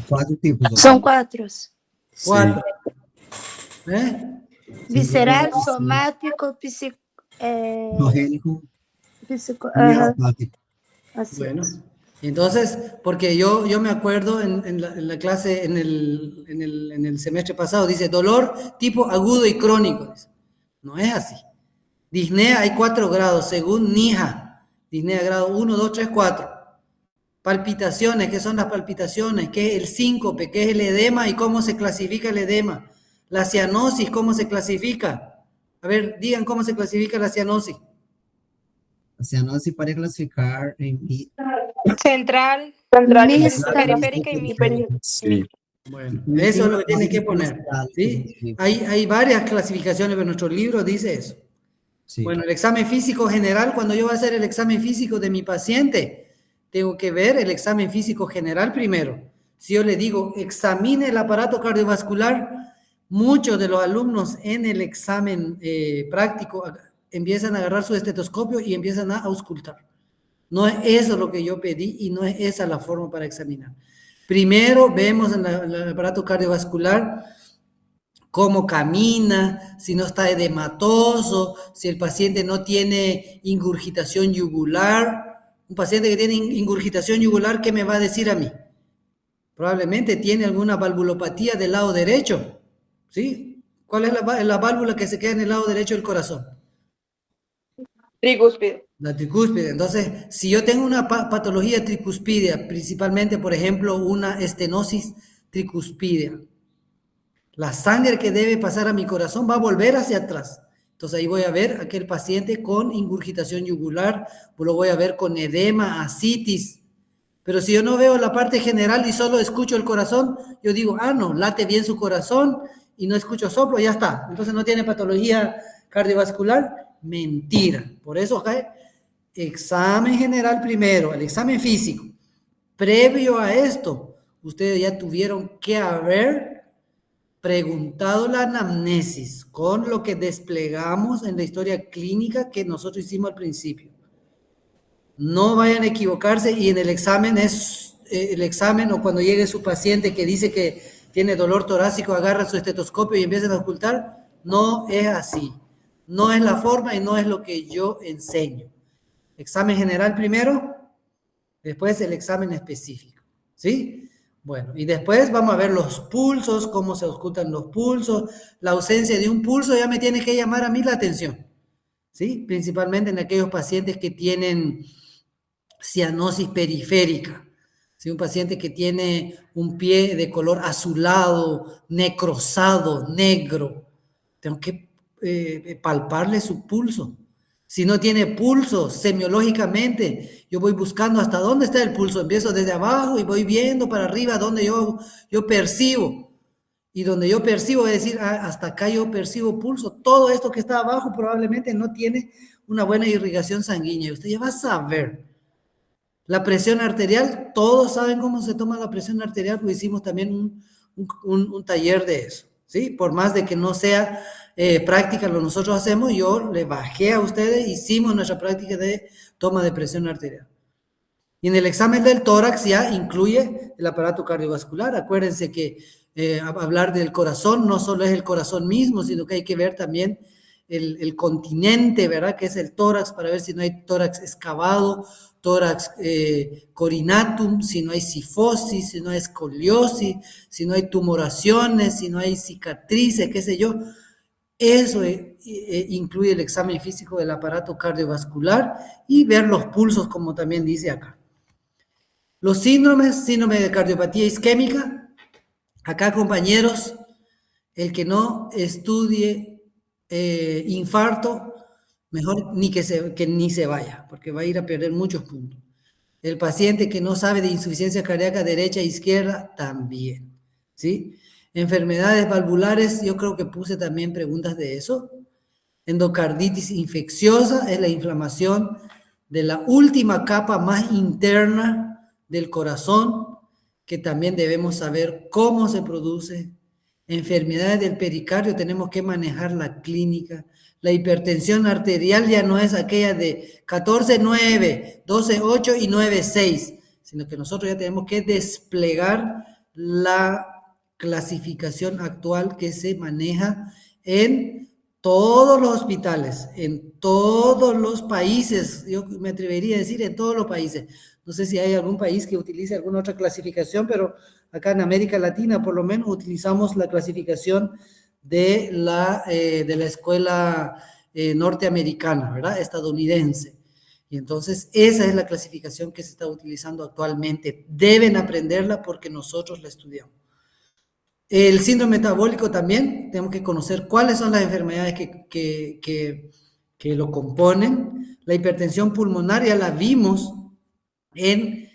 4 tipos. Son 4. 4. Visceral, Sí. somático, Endogénico y ajá, apático. así Bueno, es. entonces, porque yo me acuerdo en la clase, en el semestre pasado, dice dolor tipo agudo y crónico. No es así. Disnea hay 4 grados, según NIHA. Disnea grado 1, 2, 3, 4. Palpitaciones, ¿qué son las palpitaciones? ¿Qué es el síncope? ¿Qué es el edema y cómo se clasifica el edema? La cianosis, ¿cómo se clasifica? A ver, digan cómo se clasifica la cianosis. La cianosis puede clasificar en Central, Mixta. periférica y periférica. Sí. Bueno, eso es lo que tienes que poner, ¿sí? Hay varias clasificaciones, pero nuestro libro dice eso. Sí. Bueno, el examen físico general, cuando yo voy a hacer el examen físico de mi paciente, tengo que ver el examen físico general primero. Si yo le digo, examine el aparato cardiovascular, muchos de los alumnos en el examen práctico empiezan a agarrar su estetoscopio y empiezan a auscultar. No es eso lo que yo pedí y no es esa la forma para examinar. Primero vemos en el aparato cardiovascular cómo camina, si no está edematoso, si el paciente no tiene ingurgitación yugular. Un paciente que tiene ingurgitación yugular, ¿qué me va a decir a mí? Probablemente tiene alguna valvulopatía del lado derecho, ¿sí? ¿Cuál es la válvula que se queda en el lado derecho del corazón? tricúspide. La tricúspide. Entonces, si yo tengo una patología tricuspidea, principalmente, por ejemplo, una estenosis tricuspidea, la sangre que debe pasar a mi corazón va a volver hacia atrás. Entonces ahí voy a ver a aquel paciente con ingurgitación yugular, lo voy a ver con edema, ascitis. Pero si yo no veo la parte general y solo escucho el corazón, yo digo, no, late bien su corazón y no escucho soplo, ya está. Entonces no tiene patología cardiovascular. Mentira. Por eso acá, examen general primero, el examen físico. Previo a esto, ustedes ya tuvieron que haber preguntado la anamnesis con lo que desplegamos en la historia clínica que nosotros hicimos al principio. No vayan a equivocarse y en el examen o cuando llegue su paciente que dice que tiene dolor torácico, agarra su estetoscopio y empiezan a ocultar. No es así. No es la forma y no es lo que yo enseño. Examen general primero, después el examen específico, ¿sí? Bueno, y después vamos a ver los pulsos, cómo se ocultan los pulsos. La ausencia de un pulso ya me tiene que llamar a mí la atención, ¿sí? Principalmente en aquellos pacientes que tienen cianosis periférica. Si un paciente que tiene un pie de color azulado, necrosado, negro, tengo que palparle su pulso. Si no tiene pulso, semiológicamente, yo voy buscando hasta dónde está el pulso. Empiezo desde abajo y voy viendo para arriba donde yo percibo. Y donde yo percibo, es decir, hasta acá yo percibo pulso. Todo esto que está abajo probablemente no tiene una buena irrigación sanguínea. Y usted ya va a saber. La presión arterial, todos saben cómo se toma la presión arterial, porque hicimos también un taller de eso, ¿sí? Por más de que no sea práctica lo que nosotros hacemos, yo le bajé a ustedes, hicimos nuestra práctica de toma de presión arterial. Y en el examen del tórax ya incluye el aparato cardiovascular. Acuérdense que hablar del corazón no solo es el corazón mismo, sino que hay que ver también el continente, ¿verdad? Que es el tórax, para ver si no hay tórax excavado, tórax corinatum, si no hay cifosis, si no hay escoliosis, si no hay tumoraciones, si no hay cicatrices, qué sé yo. Eso incluye el examen físico del aparato cardiovascular y ver los pulsos, como también dice acá. Los síndromes, síndrome de cardiopatía isquémica. Acá, compañeros, el que no estudie infarto, mejor que ni se vaya, porque va a ir a perder muchos puntos. El paciente que no sabe de insuficiencia cardíaca derecha e izquierda, también, ¿sí? Enfermedades valvulares, yo creo que puse también preguntas de eso. Endocarditis infecciosa es la inflamación de la última capa más interna del corazón, que también debemos saber cómo se produce. Enfermedades del pericardio, tenemos que manejar la clínica. La hipertensión arterial ya no es aquella de 14-9, 12-8 y 9-6, sino que nosotros ya tenemos que desplegar la clasificación actual que se maneja en todos los hospitales, en todos los países, yo me atrevería a decir en todos los países. No sé si hay algún país que utilice alguna otra clasificación, pero acá en América Latina por lo menos utilizamos la clasificación de la escuela norteamericana, ¿verdad? Estadounidense. Y entonces esa es la clasificación que se está utilizando actualmente. Deben aprenderla porque nosotros la estudiamos. El síndrome metabólico también, tenemos que conocer cuáles son las enfermedades que lo componen. La hipertensión pulmonar ya la vimos en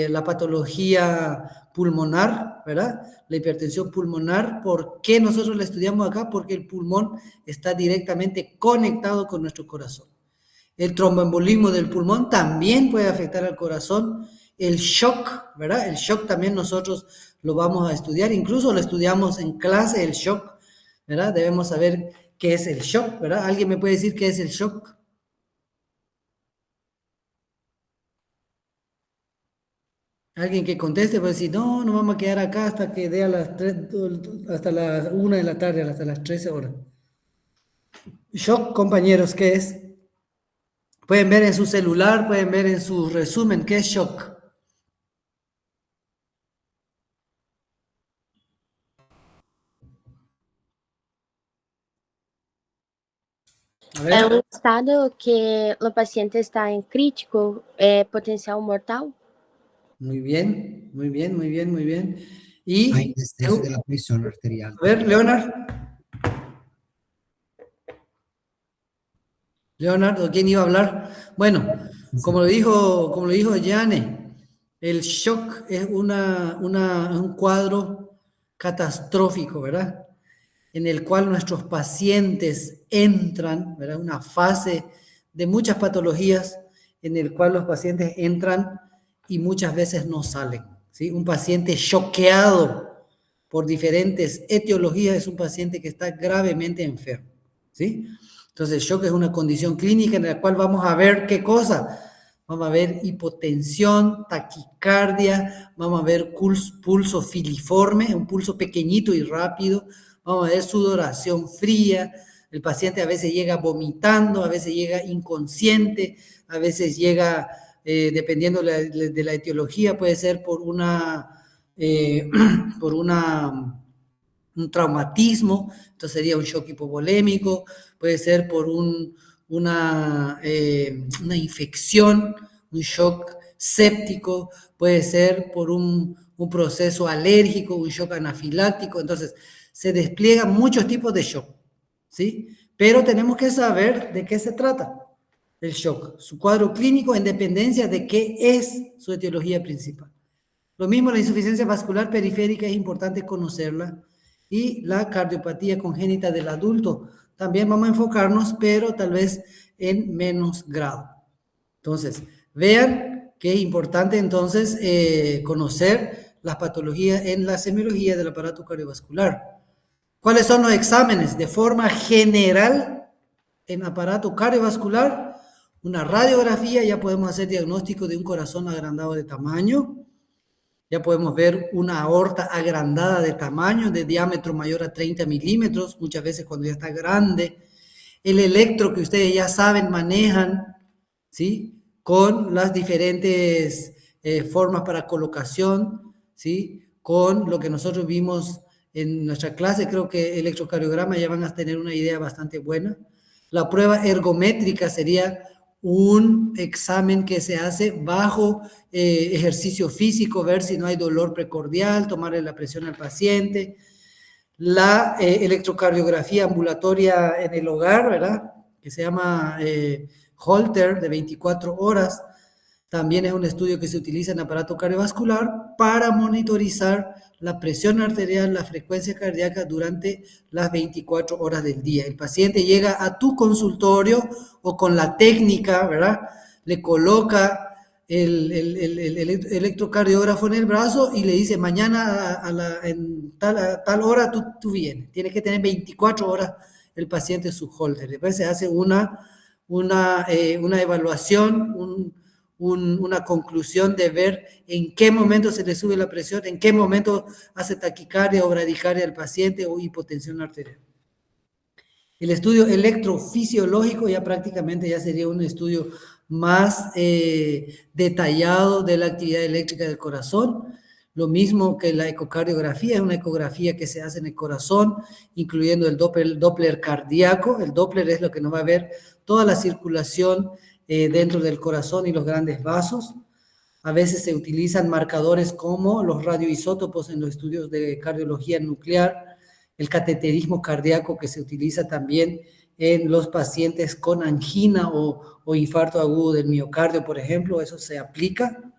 la patología pulmonar, ¿verdad? La hipertensión pulmonar, ¿por qué nosotros la estudiamos acá? Porque el pulmón está directamente conectado con nuestro corazón. El tromboembolismo del pulmón también puede afectar al corazón. El shock, ¿verdad? El shock también nosotros lo vamos a estudiar, incluso lo estudiamos en clase, el shock, ¿verdad? Debemos saber qué es el shock, ¿verdad? ¿Alguien me puede decir qué es el shock? Alguien que conteste puede decir, no vamos a quedar acá hasta que dé a las 3, hasta las 1 de la tarde, hasta las 13 horas. Shock, compañeros, ¿qué es? Pueden ver en su celular, pueden ver en su resumen, ¿qué es shock? É um estado que o paciente está em crítico, potencial mortal. Muy bien, muy bien, muy bien, muy bien. Y, Hay descenso de la presión arterial. a ver, Leonardo, ¿quién iba a hablar? Bueno, como lo dijo Yane, el shock es un cuadro catastrófico, ¿verdad? En el cual nuestros pacientes entran, ¿verdad? Una fase de muchas patologías en el cual los pacientes entran y muchas veces no salen, ¿sí? Un paciente choqueado por diferentes etiologías es un paciente que está gravemente enfermo, ¿sí? Entonces, shock es una condición clínica en la cual vamos a ver qué cosa. Vamos a ver hipotensión, taquicardia, vamos a ver pulso filiforme, un pulso pequeñito y rápido, vamos a ver sudoración fría, el paciente a veces llega vomitando, a veces llega inconsciente, a veces llega, dependiendo de la etiología, puede ser por un traumatismo, entonces sería un shock hipovolémico, puede ser por una infección, un shock séptico, puede ser por un proceso alérgico, un shock anafiláctico. Entonces se despliegan muchos tipos de shock, ¿sí? Pero tenemos que saber de qué se trata el shock, su cuadro clínico en dependencia de qué es su etiología principal. Lo mismo la insuficiencia vascular periférica, es importante conocerla, y la cardiopatía congénita del adulto. También vamos a enfocarnos, pero tal vez en menos grado. Entonces, vean que es importante entonces conocer las patologías en la semiología del aparato cardiovascular. ¿Cuáles son los exámenes? De forma general, en aparato cardiovascular, una radiografía, ya podemos hacer diagnóstico de un corazón agrandado de tamaño, ya podemos ver una aorta agrandada de tamaño, de diámetro mayor a 30 milímetros, muchas veces cuando ya está grande. El electro que ustedes ya saben, manejan, ¿sí? Con las diferentes formas para colocación, ¿sí? Con lo que nosotros vimos en nuestra clase, creo que electrocardiograma ya van a tener una idea bastante buena. La prueba ergométrica sería un examen que se hace bajo ejercicio físico, ver si no hay dolor precordial, tomarle la presión al paciente, la electrocardiografía ambulatoria en el hogar, ¿verdad? Que se llama Holter, de 24 horas. También es un estudio que se utiliza en aparato cardiovascular para monitorizar la presión arterial, la frecuencia cardíaca durante las 24 horas del día. El paciente llega a tu consultorio o con la técnica, ¿verdad? Le coloca el electrocardiógrafo en el brazo y le dice, mañana a tal hora tú vienes. Tiene que tener 24 horas el paciente su Holter. Después se hace una evaluación, una conclusión de ver en qué momento se le sube la presión, en qué momento hace taquicardia o bradicardia al paciente o hipotensión arterial. El estudio electrofisiológico ya prácticamente ya sería un estudio más detallado de la actividad eléctrica del corazón. Lo mismo que la ecocardiografía, es una ecografía que se hace en el corazón, incluyendo el Doppler cardíaco. El Doppler es lo que nos va a ver toda la circulación dentro del corazón y los grandes vasos. A veces se utilizan marcadores como los radioisótopos en los estudios de cardiología nuclear, el cateterismo cardíaco que se utiliza también en los pacientes con angina o infarto agudo del miocardio, por ejemplo, eso se aplica.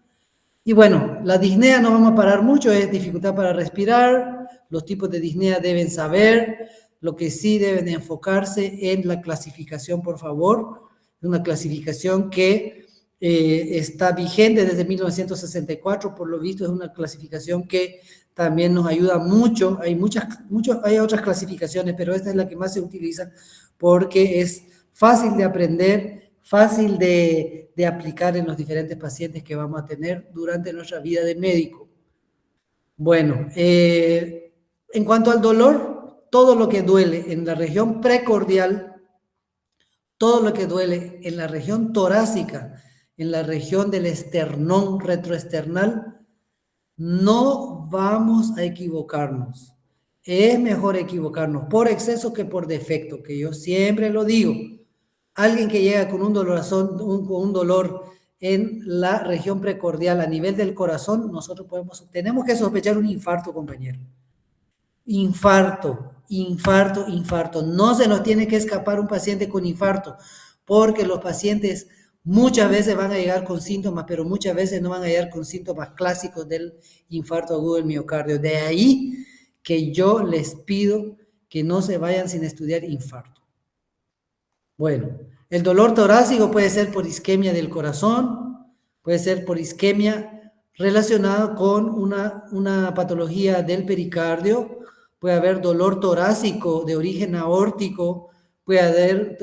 Y bueno, la disnea no vamos a parar mucho, es dificultad para respirar, los tipos de disnea deben saber, lo que sí deben enfocarse en la clasificación, por favor, una clasificación que está vigente desde 1964, por lo visto es una clasificación que también nos ayuda mucho. Hay otras clasificaciones, pero esta es la que más se utiliza porque es fácil de aprender, fácil de aplicar en los diferentes pacientes que vamos a tener durante nuestra vida de médico. Bueno, en cuanto al dolor, todo lo que duele en la región precordial, todo lo que duele en la región torácica, en la región del esternón retroesternal, no vamos a equivocarnos. Es mejor equivocarnos por exceso que por defecto, que yo siempre lo digo. Alguien que llega con un dolor en la región precordial a nivel del corazón, nosotros tenemos que sospechar un infarto, compañero. Infarto. No se nos tiene que escapar un paciente con infarto, porque los pacientes muchas veces van a llegar con síntomas, pero muchas veces no van a llegar con síntomas clásicos del infarto agudo del miocardio. De ahí que yo les pido que no se vayan sin estudiar infarto. Bueno, el dolor torácico puede ser por isquemia del corazón, puede ser por isquemia relacionada con una patología del pericardio, puede haber dolor torácico de origen aórtico, puede haber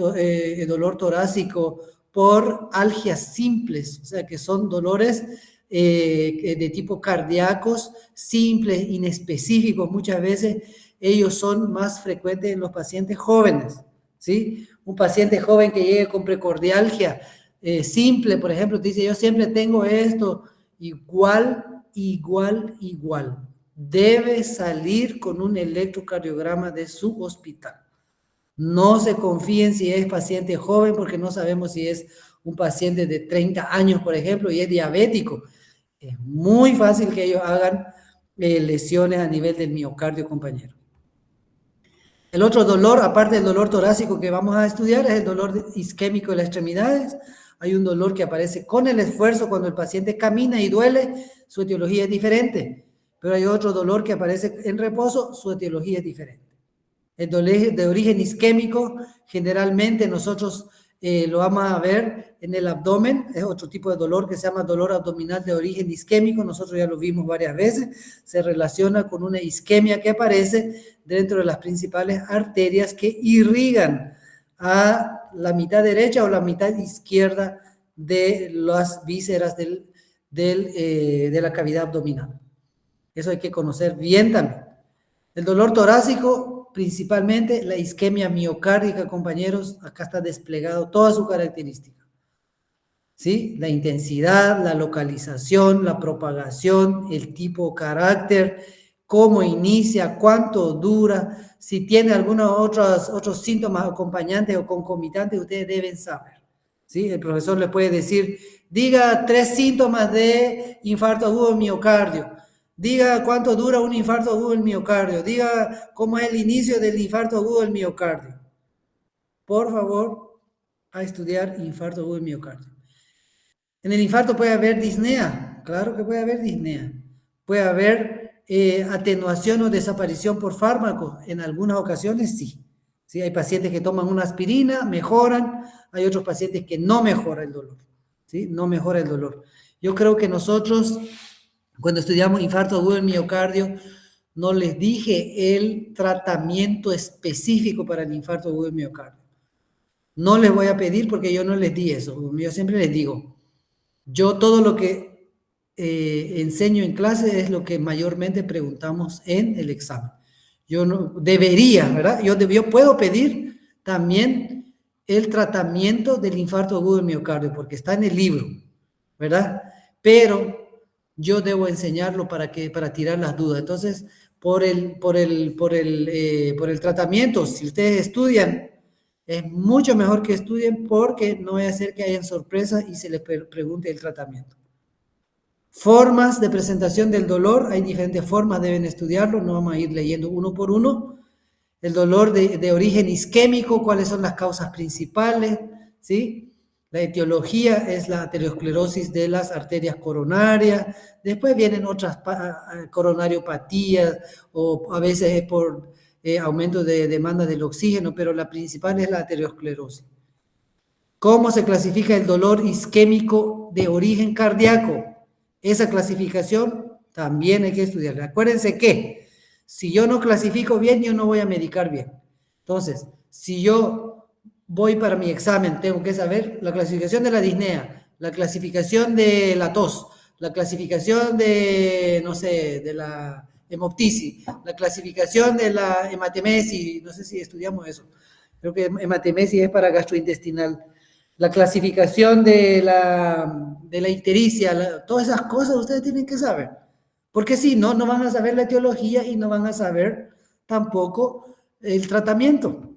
dolor torácico por algias simples, o sea que son dolores de tipo cardíacos simples, inespecíficos. Muchas veces ellos son más frecuentes en los pacientes jóvenes, ¿sí? Un paciente joven que llegue con precordialgia simple, por ejemplo, te dice, yo siempre tengo esto, igual. Debe salir con un electrocardiograma de su hospital. No se confíen si es paciente joven, porque no sabemos si es un paciente de 30 años, por ejemplo, y es diabético. Es muy fácil que ellos hagan lesiones a nivel del miocardio, compañero. El otro dolor, aparte del dolor torácico que vamos a estudiar, es el dolor isquémico de las extremidades. Hay un dolor que aparece con el esfuerzo cuando el paciente camina y duele, su etiología es diferente. Pero hay otro dolor que aparece en reposo, su etiología es diferente. El dolor de origen isquémico, generalmente nosotros lo vamos a ver en el abdomen, es otro tipo de dolor que se llama dolor abdominal de origen isquémico, nosotros ya lo vimos varias veces, se relaciona con una isquemia que aparece dentro de las principales arterias que irrigan a la mitad derecha o la mitad izquierda de las vísceras de la cavidad abdominal. Eso hay que conocer bien también. El dolor torácico, principalmente la isquemia miocárdica, compañeros, acá está desplegado toda su característica. ¿Sí? La intensidad, la localización, la propagación, el tipo carácter, cómo inicia, cuánto dura, si tiene algunos otros síntomas acompañantes o concomitantes, ustedes deben saber. ¿sí? El profesor le puede decir, diga 3 síntomas de infarto agudo del miocardio, diga cuánto dura un infarto agudo del miocardio, diga cómo es el inicio del infarto agudo del miocardio. Por favor, a estudiar infarto agudo del miocardio. En el infarto puede haber disnea, claro que puede haber disnea. Puede haber atenuación o desaparición por fármacos, en algunas ocasiones sí. ¿Sí? Hay pacientes que toman una aspirina, mejoran, hay otros pacientes que no mejora el dolor, ¿sí? No mejora el dolor. Yo creo que nosotros, cuando estudiamos infarto agudo del miocardio, no les dije el tratamiento específico para el infarto agudo del miocardio. No les voy a pedir porque yo no les di eso. Yo siempre les digo, yo todo lo que enseño en clase es lo que mayormente preguntamos en el examen. Yo no debería, ¿verdad? Yo puedo pedir también el tratamiento del infarto agudo del miocardio porque está en el libro, ¿verdad? Pero yo debo enseñarlo para tirar las dudas. Entonces, por el tratamiento, si ustedes estudian, es mucho mejor que estudien porque no vaya a ser que hayan sorpresas y se les pregunte el tratamiento. Formas de presentación del dolor, hay diferentes formas, deben estudiarlo, no vamos a ir leyendo uno por uno. El dolor de origen isquémico, cuáles son las causas principales, ¿sí? La etiología es la aterosclerosis de las arterias coronarias, después vienen otras coronariopatías o a veces es por aumento de demanda del oxígeno, pero la principal es la aterosclerosis. ¿Cómo se clasifica el dolor isquémico de origen cardíaco? Esa clasificación también hay que estudiarla. Acuérdense que si yo no clasifico bien, yo no voy a medicar bien. Entonces, si yo voy para mi examen, tengo que saber la clasificación de la disnea, la clasificación de la tos, la clasificación de, no sé, de la hemoptisis, la clasificación de la hematemesis, no sé si estudiamos eso. Creo que hematemesis es para gastrointestinal. La clasificación de la ictericia, todas esas cosas ustedes tienen que saber. Porque si no, no van a saber la etiología y no van a saber tampoco el tratamiento.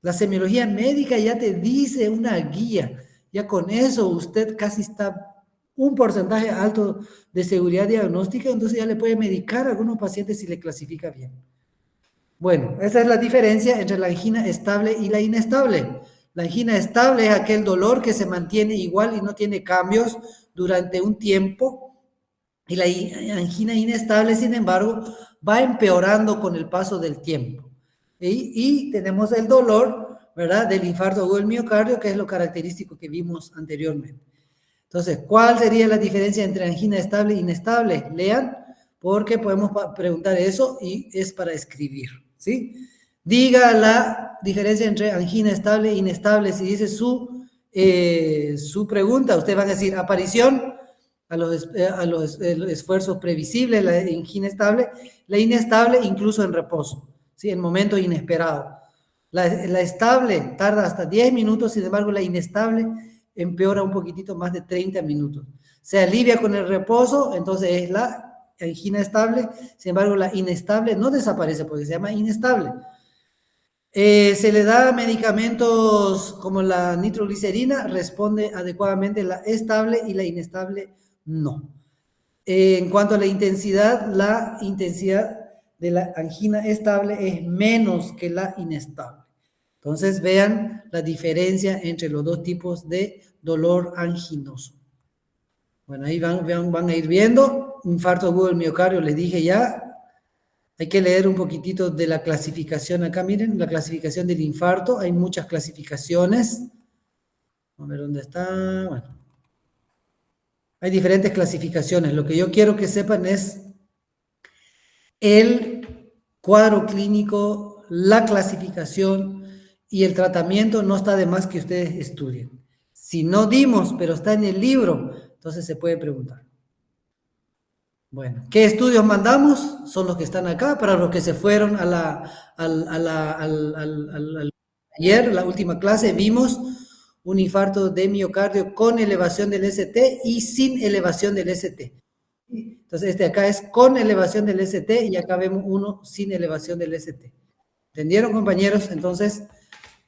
La semiología médica ya te dice una guía. Ya con eso usted casi está un porcentaje alto de seguridad diagnóstica, entonces ya le puede medicar a algunos pacientes si le clasifica bien. Bueno, esa es la diferencia entre la angina estable y la inestable. La angina estable es aquel dolor que se mantiene igual y no tiene cambios durante un tiempo. Y la angina inestable, sin embargo, va empeorando con el paso del tiempo. Y tenemos el dolor, ¿verdad?, del infarto agudo del miocardio, que es lo característico que vimos anteriormente. Entonces, ¿cuál sería la diferencia entre angina estable e inestable? Lean, porque podemos preguntar eso y es para escribir, ¿sí? Diga la diferencia entre angina estable e inestable. Si dice su pregunta, ustedes van a decir aparición a los esfuerzos previsibles, la angina estable, la inestable incluso en reposo, ¿sí? En momento inesperado. La estable tarda hasta 10 minutos, sin embargo la inestable empeora un poquitito más de 30 minutos. Se alivia con el reposo, entonces es la angina estable, sin embargo la inestable no desaparece porque se llama inestable. Se le da medicamentos como la nitroglicerina, responde adecuadamente la estable y la inestable no. En cuanto a la intensidad de la angina estable es menos que la inestable. Entonces vean la diferencia entre los dos tipos de dolor anginoso. Bueno, ahí van a ir viendo. Infarto agudo del miocardio, les dije ya. Hay que leer un poquitito de la clasificación acá, miren, la clasificación del infarto, hay muchas clasificaciones. Vamos a ver dónde está. Bueno, hay diferentes clasificaciones. Lo que yo quiero que sepan es el cuadro clínico, la clasificación y el tratamiento. No está de más que ustedes estudien. Si no dimos, pero está en el libro, entonces se puede preguntar. Bueno, ¿qué estudios mandamos? Son los que están acá, para los que se fueron ayer, la última clase, vimos un infarto de miocardio con elevación del ST y sin elevación del ST. Entonces, este acá es con elevación del ST y acá vemos uno sin elevación del ST. ¿Entendieron, compañeros? Entonces,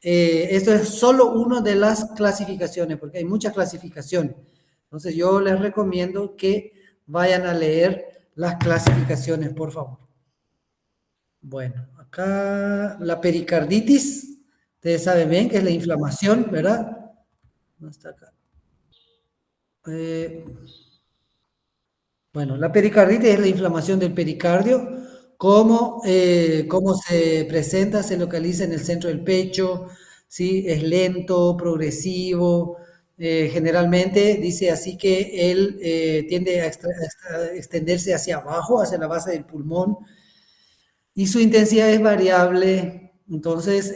Esto es solo una de las clasificaciones, porque hay muchas clasificaciones. Entonces yo les recomiendo que vayan a leer las clasificaciones, por favor. Bueno, acá la pericarditis, ustedes saben bien que es la inflamación, ¿verdad? No está acá. Bueno, la pericarditis es la inflamación del pericardio. ¿Cómo se presenta? Se localiza en el centro del pecho, ¿sí? Es lento, progresivo. Generalmente dice así que él tiende a extenderse hacia abajo, hacia la base del pulmón, y su intensidad es variable. Entonces,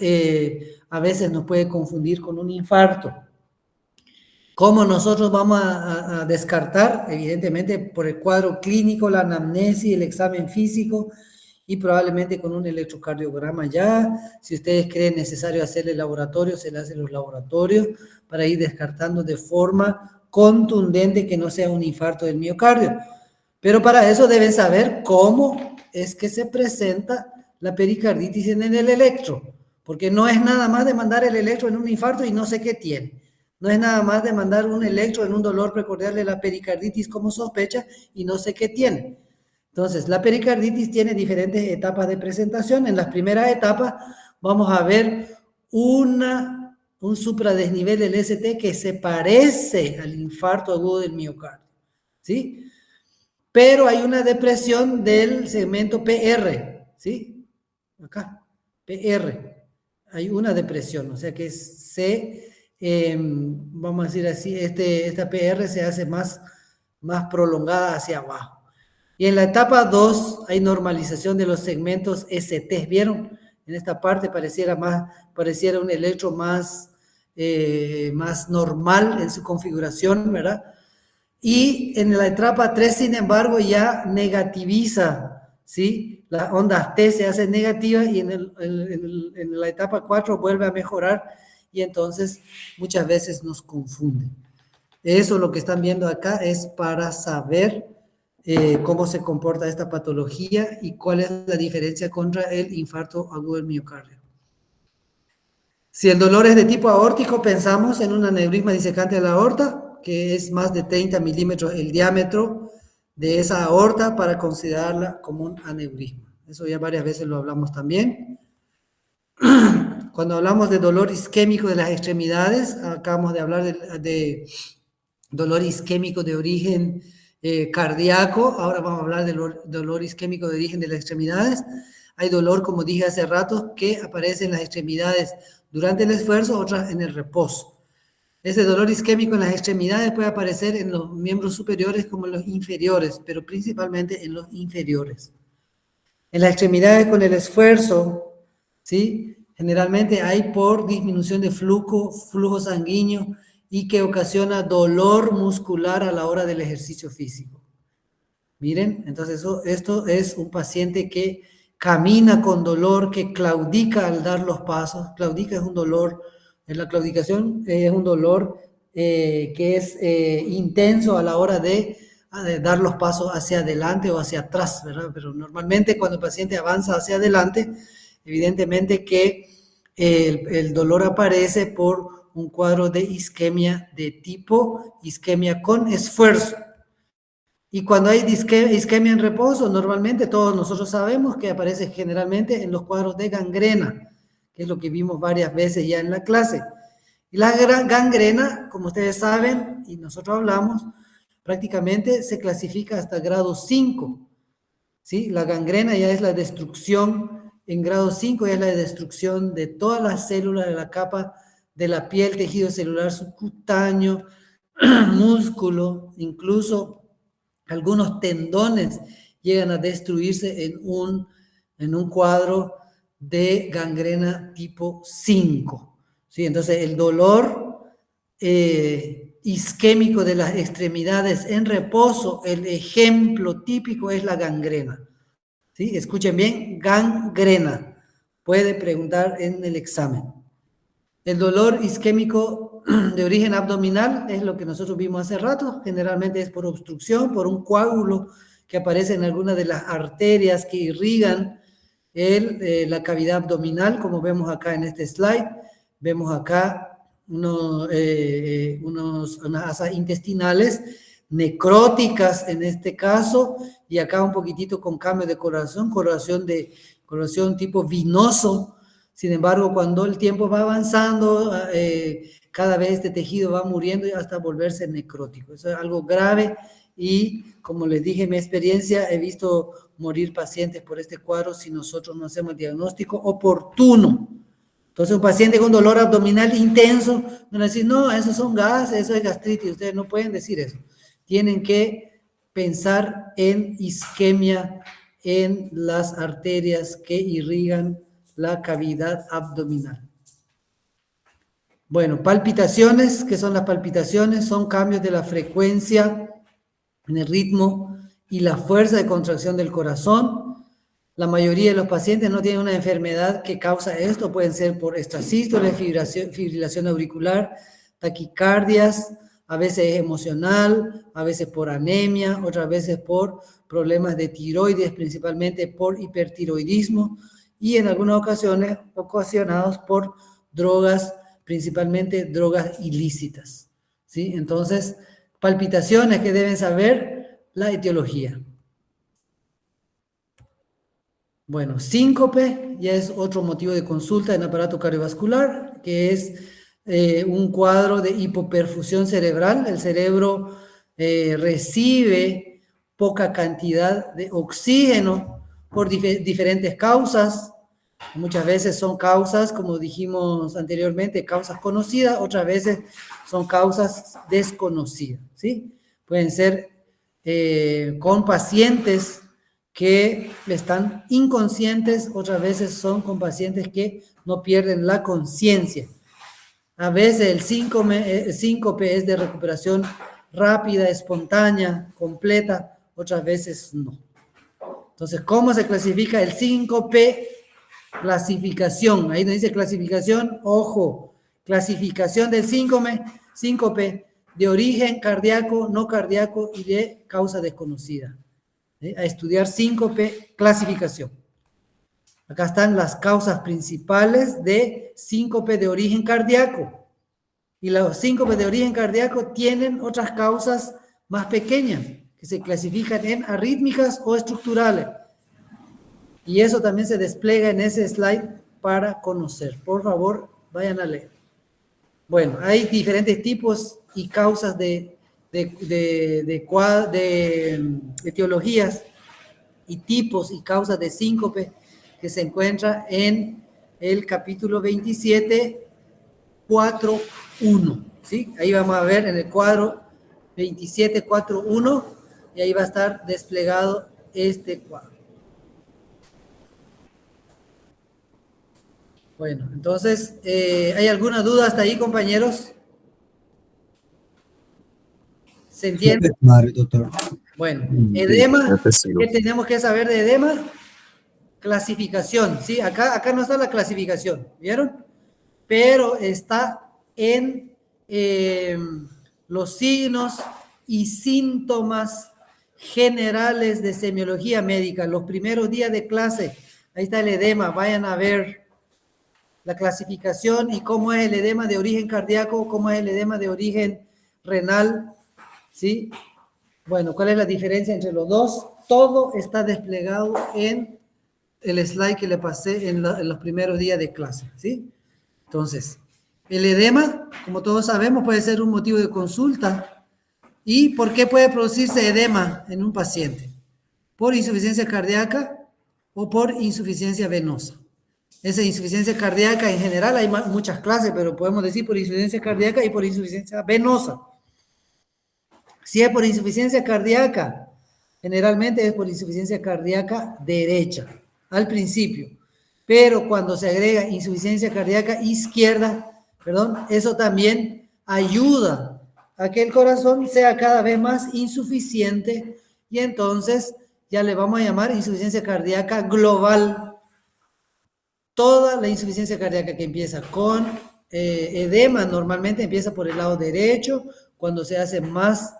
a veces nos puede confundir con un infarto. ¿Cómo nosotros vamos a descartar? Evidentemente por el cuadro clínico, la anamnesis, el examen físico y probablemente con un electrocardiograma ya. Si ustedes creen necesario hacerle laboratorio, se le hacen los laboratorios para ir descartando de forma contundente que no sea un infarto del miocardio. Pero para eso deben saber cómo es que se presenta la pericarditis en el electro, porque no es nada más de mandar el electro en un infarto y no sé qué tiene. No es nada más de mandar un electro en un dolor precordial de la pericarditis como sospecha y no sé qué tiene. Entonces, la pericarditis tiene diferentes etapas de presentación. En las primeras etapas vamos a ver un supradesnivel del ST que se parece al infarto agudo del miocardio, ¿sí? Pero hay una depresión del segmento PR, ¿sí? Acá, PR. Hay una depresión, o sea que vamos a decir así, esta PR se hace más prolongada hacia abajo. Y en la etapa 2 hay normalización de los segmentos ST, ¿vieron? En esta parte pareciera un electro más normal en su configuración, ¿verdad? Y en la etapa 3, sin embargo, ya negativiza, ¿sí? Las ondas T se hacen negativas y en la etapa 4 vuelve a mejorar y entonces muchas veces nos confunde. Eso lo que están viendo acá es para saber cómo se comporta esta patología y cuál es la diferencia contra el infarto agudo del miocardio. Si el dolor es de tipo aórtico, pensamos en un aneurisma disecante de la aorta, que es más de 30 milímetros el diámetro de esa aorta para considerarla como un aneurisma. Eso ya varias veces lo hablamos también. Cuando hablamos de dolor isquémico de las extremidades, acabamos de hablar de dolor isquémico de origen cardíaco, ahora vamos a hablar del dolor isquémico de origen de las extremidades. Hay dolor, como dije hace rato, que aparece en las extremidades durante el esfuerzo, otras en el reposo. Ese dolor isquémico en las extremidades puede aparecer en los miembros superiores como en los inferiores, pero principalmente en los inferiores. En las extremidades con el esfuerzo, ¿sí? Generalmente hay por disminución de flujo sanguíneo y que ocasiona dolor muscular a la hora del ejercicio físico. Miren, entonces esto es un paciente que camina con dolor, que claudica al dar los pasos. Claudica es un dolor, en la claudicación es un dolor que es intenso a la hora de dar los pasos hacia adelante o hacia atrás, ¿verdad? Pero normalmente cuando el paciente avanza hacia adelante, evidentemente que el dolor aparece por un cuadro de isquemia de tipo isquemia con esfuerzo. Y cuando hay isquemia en reposo, normalmente todos nosotros sabemos que aparece generalmente en los cuadros de gangrena, que es lo que vimos varias veces ya en la clase. Y la gangrena, como ustedes saben, y nosotros hablamos, prácticamente se clasifica hasta grado 5. ¿Sí? La gangrena ya es la destrucción, en grado 5 ya es la destrucción de todas las células de la capa de la piel, tejido celular subcutáneo, músculo, incluso algunos tendones llegan a destruirse en un cuadro de gangrena tipo 5. ¿Sí? Entonces el dolor isquémico de las extremidades en reposo, el ejemplo típico es la gangrena. ¿Sí? Escuchen bien, gangrena. Puede preguntar en el examen. El dolor isquémico de origen abdominal es lo que nosotros vimos hace rato. Generalmente es por obstrucción, por un coágulo que aparece en alguna de las arterias que irrigan la cavidad abdominal, como vemos acá en este slide. Vemos acá unas asas intestinales necróticas en este caso, y acá un poquitito con cambio de coloración tipo vinoso. Sin embargo, cuando el tiempo va avanzando, cada vez este tejido va muriendo y hasta volverse necrótico. Eso es algo grave y, como les dije, en mi experiencia he visto morir pacientes por este cuadro si nosotros no hacemos el diagnóstico oportuno. Entonces, un paciente con dolor abdominal intenso, no le decir, no, esos son gases, eso es gastritis. Ustedes no pueden decir eso. Tienen que pensar en isquemia en las arterias que irrigan la cavidad abdominal. Bueno, palpitaciones. ¿Qué son las palpitaciones? Son cambios de la frecuencia en el ritmo y la fuerza de contracción del corazón. La mayoría de los pacientes no tienen una enfermedad que causa esto. Pueden ser por extrasístole, fibrilación auricular, taquicardias, a veces es emocional, a veces por anemia, otras veces por problemas de tiroides, principalmente por hipertiroidismo, y en algunas ocasiones ocasionados por drogas, principalmente drogas ilícitas, ¿sí? Entonces, palpitaciones que deben saber la etiología. Bueno, síncope ya es otro motivo de consulta en aparato cardiovascular, que es un cuadro de hipoperfusión cerebral. El cerebro recibe poca cantidad de oxígeno por diferentes causas. Muchas veces son causas, como dijimos anteriormente, causas conocidas, otras veces son causas desconocidas, ¿sí? Pueden ser con pacientes que están inconscientes, otras veces son con pacientes que no pierden la conciencia. A veces el síncope es de recuperación rápida, espontánea, completa, otras veces no. Entonces, ¿cómo se clasifica el síncope? Clasificación, ahí nos dice clasificación, ojo, clasificación del síncope de origen cardíaco, no cardíaco y de causa desconocida. A estudiar síncope, clasificación. Acá están las causas principales de síncope de origen cardíaco. Y los síncopes de origen cardíaco tienen otras causas más pequeñas, que se clasifican en arrítmicas o estructurales. Y eso también se despliega en ese slide para conocer. Por favor, vayan a leer. Bueno, hay diferentes tipos y causas de etiologías y tipos y causas de síncope que se encuentra en el capítulo 27, 4.1, ¿sí? Ahí vamos a ver en el cuadro 27, 4.1 y ahí va a estar desplegado este cuadro. Bueno, entonces, ¿hay alguna duda hasta ahí, compañeros? ¿Se entiende? Claro, doctor. Bueno, edema, Sí, ¿qué tenemos que saber de edema? Clasificación, ¿sí? Acá no está la clasificación, ¿vieron? Pero está en los signos y síntomas generales de semiología médica. Los primeros días de clase, ahí está el edema, vayan a ver la clasificación y cómo es el edema de origen cardíaco, cómo es el edema de origen renal, ¿sí? Bueno, ¿cuál es la diferencia entre los dos? Todo está desplegado en el slide que le pasé en los primeros días de clase, ¿sí? Entonces, el edema, como todos sabemos, puede ser un motivo de consulta. ¿Y por qué puede producirse edema en un paciente? ¿Por insuficiencia cardíaca o por insuficiencia venosa? Esa insuficiencia cardíaca en general hay muchas clases, pero podemos decir por insuficiencia cardíaca y por insuficiencia venosa. Si es por insuficiencia cardíaca, generalmente es por insuficiencia cardíaca derecha, al principio. Pero cuando se agrega insuficiencia cardíaca izquierda, eso también ayuda a que el corazón sea cada vez más insuficiente y entonces ya le vamos a llamar insuficiencia cardíaca global. Toda la insuficiencia cardíaca que empieza con edema normalmente empieza por el lado derecho. Cuando se hace más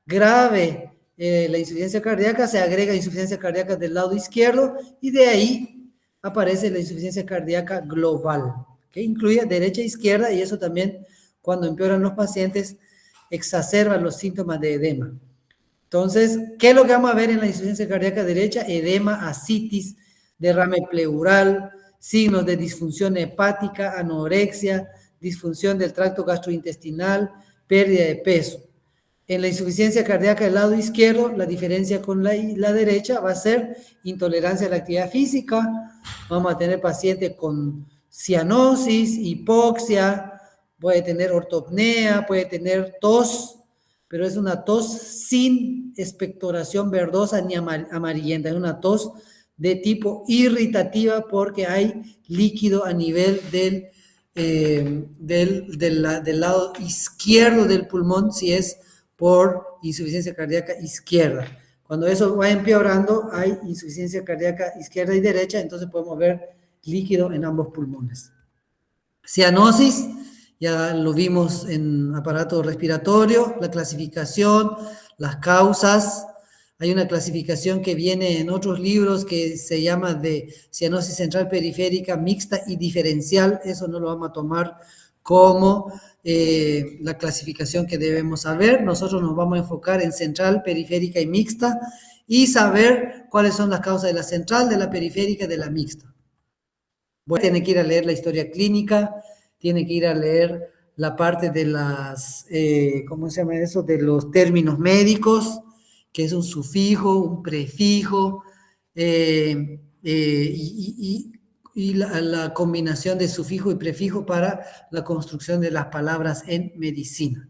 grave la insuficiencia cardíaca, se agrega insuficiencia cardíaca del lado izquierdo y de ahí aparece la insuficiencia cardíaca global, que incluye derecha e izquierda, y eso también, cuando empeoran los pacientes, exacerba los síntomas de edema. Entonces, ¿qué es lo que vamos a ver en la insuficiencia cardíaca derecha? Edema, ascitis, derrame pleural, signos de disfunción hepática, anorexia, disfunción del tracto gastrointestinal, pérdida de peso. En la insuficiencia cardíaca del lado izquierdo, la diferencia con la derecha va a ser intolerancia a la actividad física. Vamos a tener pacientes con cianosis, hipoxia, puede tener ortopnea, puede tener tos, pero es una tos sin expectoración verdosa ni amarillenta, es una tos de tipo irritativa porque hay líquido a nivel del lado izquierdo del pulmón, si es por insuficiencia cardíaca izquierda. Cuando eso va empeorando, hay insuficiencia cardíaca izquierda y derecha, entonces podemos ver líquido en ambos pulmones. Cianosis, ya lo vimos en aparato respiratorio, la clasificación, las causas. Hay una clasificación que viene en otros libros que se llama de cianosis central periférica mixta y diferencial. Eso no lo vamos a tomar como la clasificación que debemos saber. Nosotros nos vamos a enfocar en central, periférica y mixta y saber cuáles son las causas de la central, de la periférica y de la mixta. Bueno, tiene que ir a leer la historia clínica, tiene que ir a leer la parte de las, ¿cómo se llama eso? De los términos médicos, que es un sufijo, un prefijo, y la combinación de sufijo y prefijo para la construcción de las palabras en medicina.